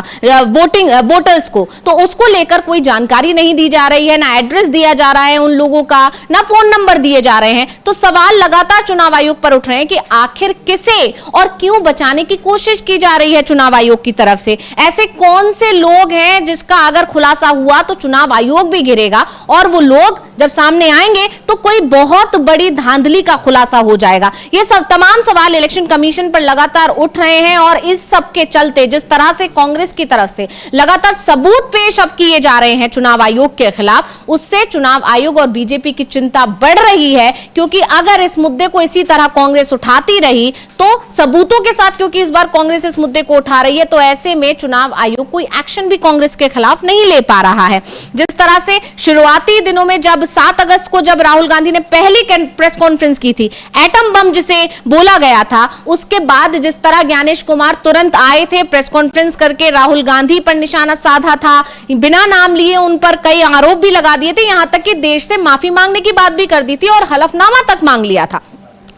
वोटर्स को, तो उसको लेकर कोई जानकारी नहीं दी जा रही है, ना एड्रेस दिया जा रहा है उन लोगों का, ना फोन नंबर दिए जा रहे हैं। तो सवाल लगातार चुनाव आयोग पर उठ रहे हैं कि आखिर किसे और क्यों बचाने की कोशिश की जा रही है चुनाव आयोग की तरफ से। ऐसे कौन से लोग हैं जिसका अगर खुलासा हुआ तो चुनाव आयोग भी गिरेगा और वो लोग जब सामने आएंगे तो कोई बहुत बड़ी धांधली का खुलासा हो जाएगा। ये सब तमाम सवाल इलेक्शन कमीशन पर लगातार उठ रहे हैं और इस सब के चलते जिस तरह से कांग्रेस की तरफ से लगातार सबूत पेश अब किए जा रहे हैं चुनाव आयोग के खिलाफ, उससे चुनाव आयोग और बीजेपी की चिंता बढ़ रही है। क्योंकि अगर इस मुद्दे को इसी तरह कांग्रेस उठाती रही तो सबूतों के साथ, क्योंकि इस बार कांग्रेस इस मुद्दे को उठा रही है, तो ऐसे में चुनाव आयोग कोई एक्शन भी कांग्रेस के खिलाफ नहीं ले पा रहा है। जिस तरह से शुरुआती दिनों में जब 7 अगस्त को जब राहुल गांधी ने पहली प्रेस कॉन्फ्रेंस की थी, एटम बम जिसे बोला गया था, उसके बाद जिस तरह ज्ञानेश कुमार तुरंत आए थे, प्रेस कॉन्फ्रेंस करके राहुल गांधी पर निशाना साधा था, बिना नाम लिए उन पर कई आरोप भी लगा दिए थे, यहां तक कि देश से माफी मांगने की बात भी कर दी थी और हलफनामा तक मांग लिया था।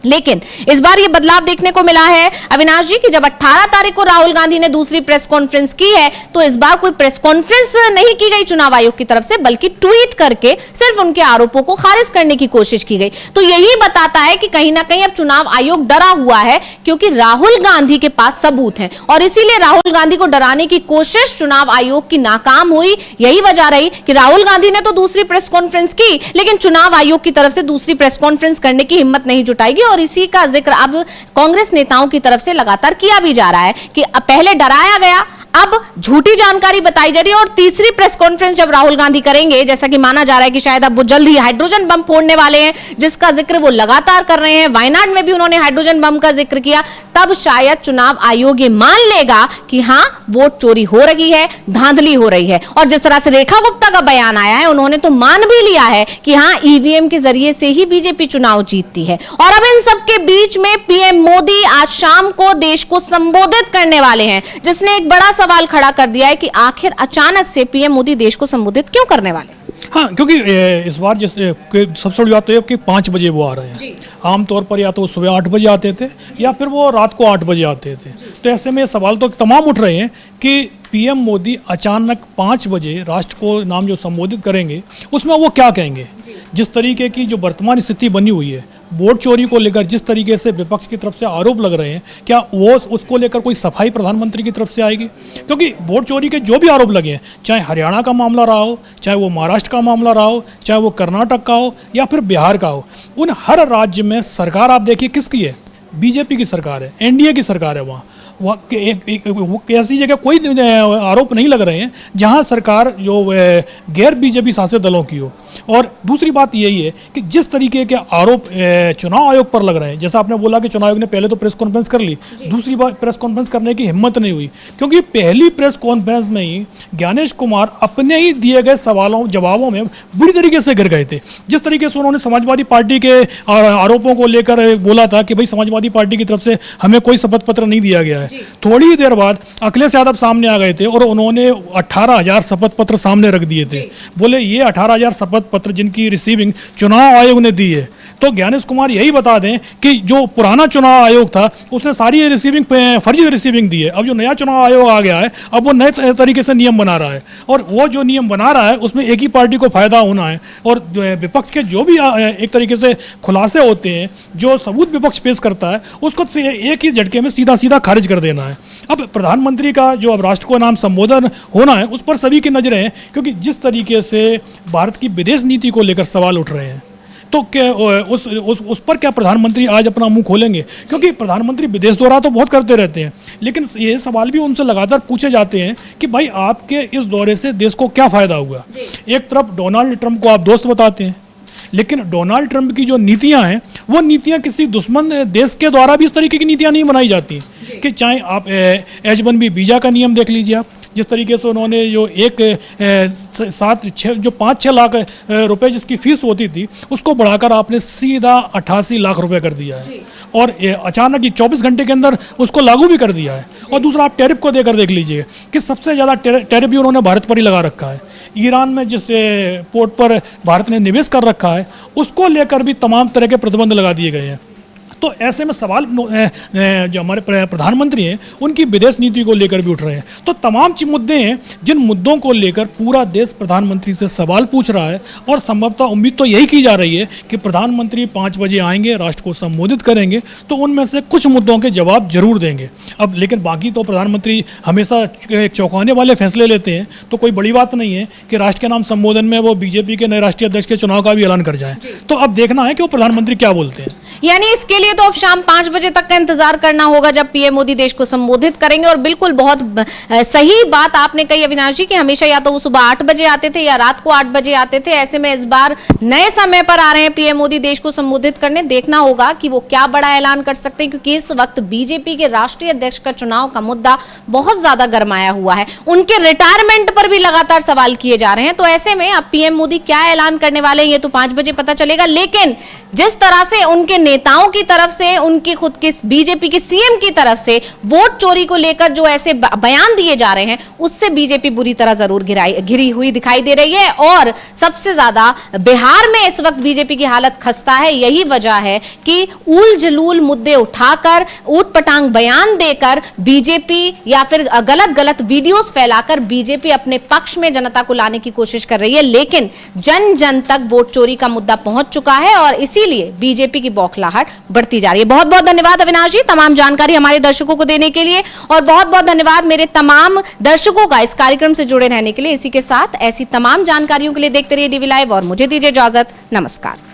लेकिन इस बार ये बदलाव देखने को मिला है अविनाश जी कि जब 18 तारीख को राहुल गांधी ने दूसरी प्रेस कॉन्फ्रेंस की है तो इस बार कोई प्रेस कॉन्फ्रेंस नहीं की गई चुनाव आयोग की तरफ से, बल्कि ट्वीट करके सिर्फ उनके आरोपों को खारिज करने की कोशिश की गई। तो यही बताता है कि कहीं ना कहीं अब चुनाव आयोग डरा हुआ है, क्योंकि राहुल गांधी के पास सबूत हैं और इसीलिए राहुल गांधी को डराने की कोशिश चुनाव आयोग की नाकाम हुई। यही वजह रही कि राहुल गांधी ने तो दूसरी प्रेस कॉन्फ्रेंस की, लेकिन चुनाव आयोग की तरफ से दूसरी प्रेस कॉन्फ्रेंस करने की हिम्मत नहीं जुटाएगी। और इसी का जिक्र अब कांग्रेस नेताओं की तरफ से लगातार किया भी जा रहा है कि पहले डराया गया, अब झूठी जानकारी बताई जा रही है। और तीसरी प्रेस कॉन्फ्रेंस जब राहुल गांधी करेंगे, जैसा कि माना जा रहा है कि शायद अब वो जल्द ही हाइड्रोजन बम फोड़ने वाले हैं, जिसका जिक्र वो लगातार कर रहे हैं, वायनाड में भी उन्होंने हाइड्रोजन बम का जिक्र किया, तब शायद चुनाव आयोग ये मान लेगा कि हां वोट चोरी हो रही है, धांधली हो रही है। और जिस तरह से रेखा गुप्ता का बयान आया है, उन्होंने तो मान भी लिया है कि हां ईवीएम के जरिए से ही बीजेपी चुनाव जीतती है। और अब इन सब के बीच में पीएम मोदी आज शाम को देश को संबोधित करने वाले हैं, जिसने एक बड़ा सवाल खड़ा कर दिया है कि आखिर अचानक से पीएम मोदी देश को संबोधित क्यों करने वाले। हाँ, क्योंकि इस बार जैसे सबसे बड़ी बात तो ये कि 5 बजे वो आ रहे हैं। आमतौर पर या तो सुबह 8 बजे आते थे या फिर वो रात को 8 बजे आते थे। तो ऐसे में सवाल तो तमाम उठ रहे हैं कि पीएम मोदी अचानक 5 बजे राष्ट्र को नाम जो संबोधित करेंगे उसमें वो क्या कहेंगे। जिस तरीके की जो वर्तमान स्थिति बनी हुई है, वोट चोरी को लेकर जिस तरीके से विपक्ष की तरफ से आरोप लग रहे हैं, क्या वो उसको लेकर कोई सफाई प्रधानमंत्री की तरफ से आएगी? क्योंकि वोट चोरी के जो भी आरोप लगे हैं, चाहे हरियाणा का मामला रहा हो, चाहे वो महाराष्ट्र का मामला रहा हो, चाहे वो कर्नाटक का हो या फिर बिहार का हो, उन हर राज्य में सरकार आप देखिए किसकी है, बीजेपी की सरकार है, एनडीए की सरकार है। वहाँ ऐसी जगह कोई आरोप नहीं लग रहे हैं जहां सरकार जो गैर बीजेपी शासित दलों की हो। और दूसरी बात यही है कि जिस तरीके के आरोप चुनाव आयोग पर लग रहे हैं, जैसा आपने बोला कि चुनाव आयोग ने पहले तो प्रेस कॉन्फ्रेंस कर ली, दूसरी बार प्रेस कॉन्फ्रेंस करने की हिम्मत नहीं हुई, क्योंकि पहली प्रेस कॉन्फ्रेंस में ही ज्ञानेश कुमार अपने ही दिए गए सवालों जवाबों में बुरी तरीके से गिर गए थे। जिस तरीके से उन्होंने समाजवादी पार्टी के आरोपों को लेकर बोला था कि भाई समाजवादी पार्टी की तरफ से हमें कोई शपथ पत्र नहीं दिया गया है, थोड़ी ही देर बाद अखिलेश यादव सामने आ गए थे और उन्होंने 18,000 शपथ पत्र सामने रख दिए थे। बोले ये 18,000 शपथ पत्र जिनकी रिसीविंग चुनाव आयोग ने दी है। तो ज्ञानेश कुमार यही बता दें कि जो पुराना चुनाव आयोग था उसने सारी रिसीविंग फर्जी रिसीविंग दी है। अब जो नया चुनाव आयोग आ गया है, अब वो नए तरीके से नियम बना रहा है और वो जो नियम बना रहा है उसमें एक ही पार्टी को फायदा होना है और विपक्ष के जो भी एक तरीके से खुलासे होते हैं, जो सबूत विपक्ष पेश करता है, उसको एक ही झटके में सीधा सीधा खारिज कर देना है। अब प्रधानमंत्री का जो अब राष्ट्र को नाम संबोधन होना है उस पर सभी की नजरें हैं, क्योंकि जिस तरीके से भारत की विदेश नीति को लेकर सवाल उठ रहे हैं, तो क्या उस पर क्या प्रधानमंत्री आज अपना मुंह खोलेंगे? क्योंकि प्रधानमंत्री विदेश दौरा तो बहुत करते रहते हैं, लेकिन ये सवाल भी उनसे लगातार पूछे जाते हैं कि भाई आपके इस दौरे से देश को क्या फायदा हुआ। एक तरफ डोनाल्ड ट्रंप को आप दोस्त बताते हैं, लेकिन डोनाल्ड ट्रंप की जो नीतियां हैं वो नीतियां किसी दुश्मन देश के द्वारा भी इस तरीके की नीतियां नहीं बनाई जाती कि चाहे आप H1B वीजा का नियम देख लीजिए आप, जिस तरीके से उन्होंने जो 5-6 लाख रुपए जिसकी फीस होती थी उसको बढ़ाकर आपने सीधा 88 लाख रुपए कर दिया है और अचानक ही 24 घंटे के अंदर उसको लागू भी कर दिया है। और दूसरा आप टैरिफ को देकर देख लीजिए कि सबसे ज़्यादा टैरिफ भी उन्होंने भारत पर ही लगा रखा है। ईरान में जिस पोर्ट पर भारत ने निवेश कर रखा है उसको लेकर भी तमाम तरह के प्रतिबंध लगा दिए गए हैं। तो ऐसे में सवाल जो हमारे प्रधानमंत्री हैं उनकी विदेश नीति को लेकर भी उठ रहे हैं। तो तमाम मुद्दे हैं जिन मुद्दों को लेकर पूरा देश प्रधानमंत्री से सवाल पूछ रहा है और संभवतः उम्मीद तो यही की जा रही है कि प्रधानमंत्री 5 बजे आएंगे, राष्ट्र को संबोधित करेंगे, तो उनमें से कुछ मुद्दों के जवाब जरूर देंगे। अब लेकिन बाकी तो प्रधानमंत्री हमेशा एक चौंकाने वाले फैसले लेते हैं, तो कोई बड़ी बात नहीं है कि राष्ट्र के नाम संबोधन में वो बीजेपी के नए राष्ट्रीय अध्यक्ष के चुनाव का भी ऐलान कर जाए। तो अब देखना है कि वो प्रधानमंत्री क्या बोलते हैं। यानी इसके लिए तो अब शाम 5 बजे तक का इंतजार करना होगा जब पीएम मोदी देश को संबोधित करेंगे। और बिल्कुल बहुत सही बात आपने कही अविनाश जी कि हमेशा या तो वो सुबह 8 बजे आते थे या रात को 8 बजे आते थे। ऐसे में इस बार नए समय पर आ रहे हैं पीएम मोदी देश को संबोधित करने। देखना होगा कि वो क्या बड़ा ऐलान कर सकते हैं, क्योंकि इस वक्त बीजेपी के राष्ट्रीय अध्यक्ष का चुनाव का मुद्दा बहुत ज्यादा गरमाया हुआ है। उनके रिटायरमेंट पर भी लगातार सवाल किए जा रहे हैं। तो ऐसे में अब पीएम मोदी क्या ऐलान करने वाले हैं ये तो 5 बजे पता चलेगा। लेकिन जिस तरह से उनके नेताओं की तरफ से, उनकी खुद की बीजेपी के सीएम की तरफ से वोट चोरी को लेकर जो ऐसे बयान दिए जा रहे हैं, उससे बीजेपी बुरी तरह जरूर घिरी हुई दिखाई दे रही है। और सबसे ज्यादा बिहार में इस वक्त बीजेपी की हालत खस्ता है। यही वजह है कि ऊल जलूल मुद्दे उठाकर, ऊट पटांग बयान देकर बीजेपी या फिर गलत गलत वीडियोस फैलाकर बीजेपी अपने पक्ष में जनता को लाने की कोशिश कर रही है। लेकिन जन जन तक वोट चोरी का मुद्दा पहुंच चुका है और इसीलिए बीजेपी की बौखलाहट बढ़ती जा रही है। बहुत बहुत धन्यवाद अविनाश जी तमाम जानकारी हमारे दर्शकों को देने के लिए, और बहुत बहुत धन्यवाद मेरे तमाम दर्शकों का इस कार्यक्रम से जुड़े रहने के लिए। इसी के साथ ऐसी तमाम जानकारियों के लिए देखते रहिए डीवी लाइव और मुझे दीजिए इजाजत। नमस्कार।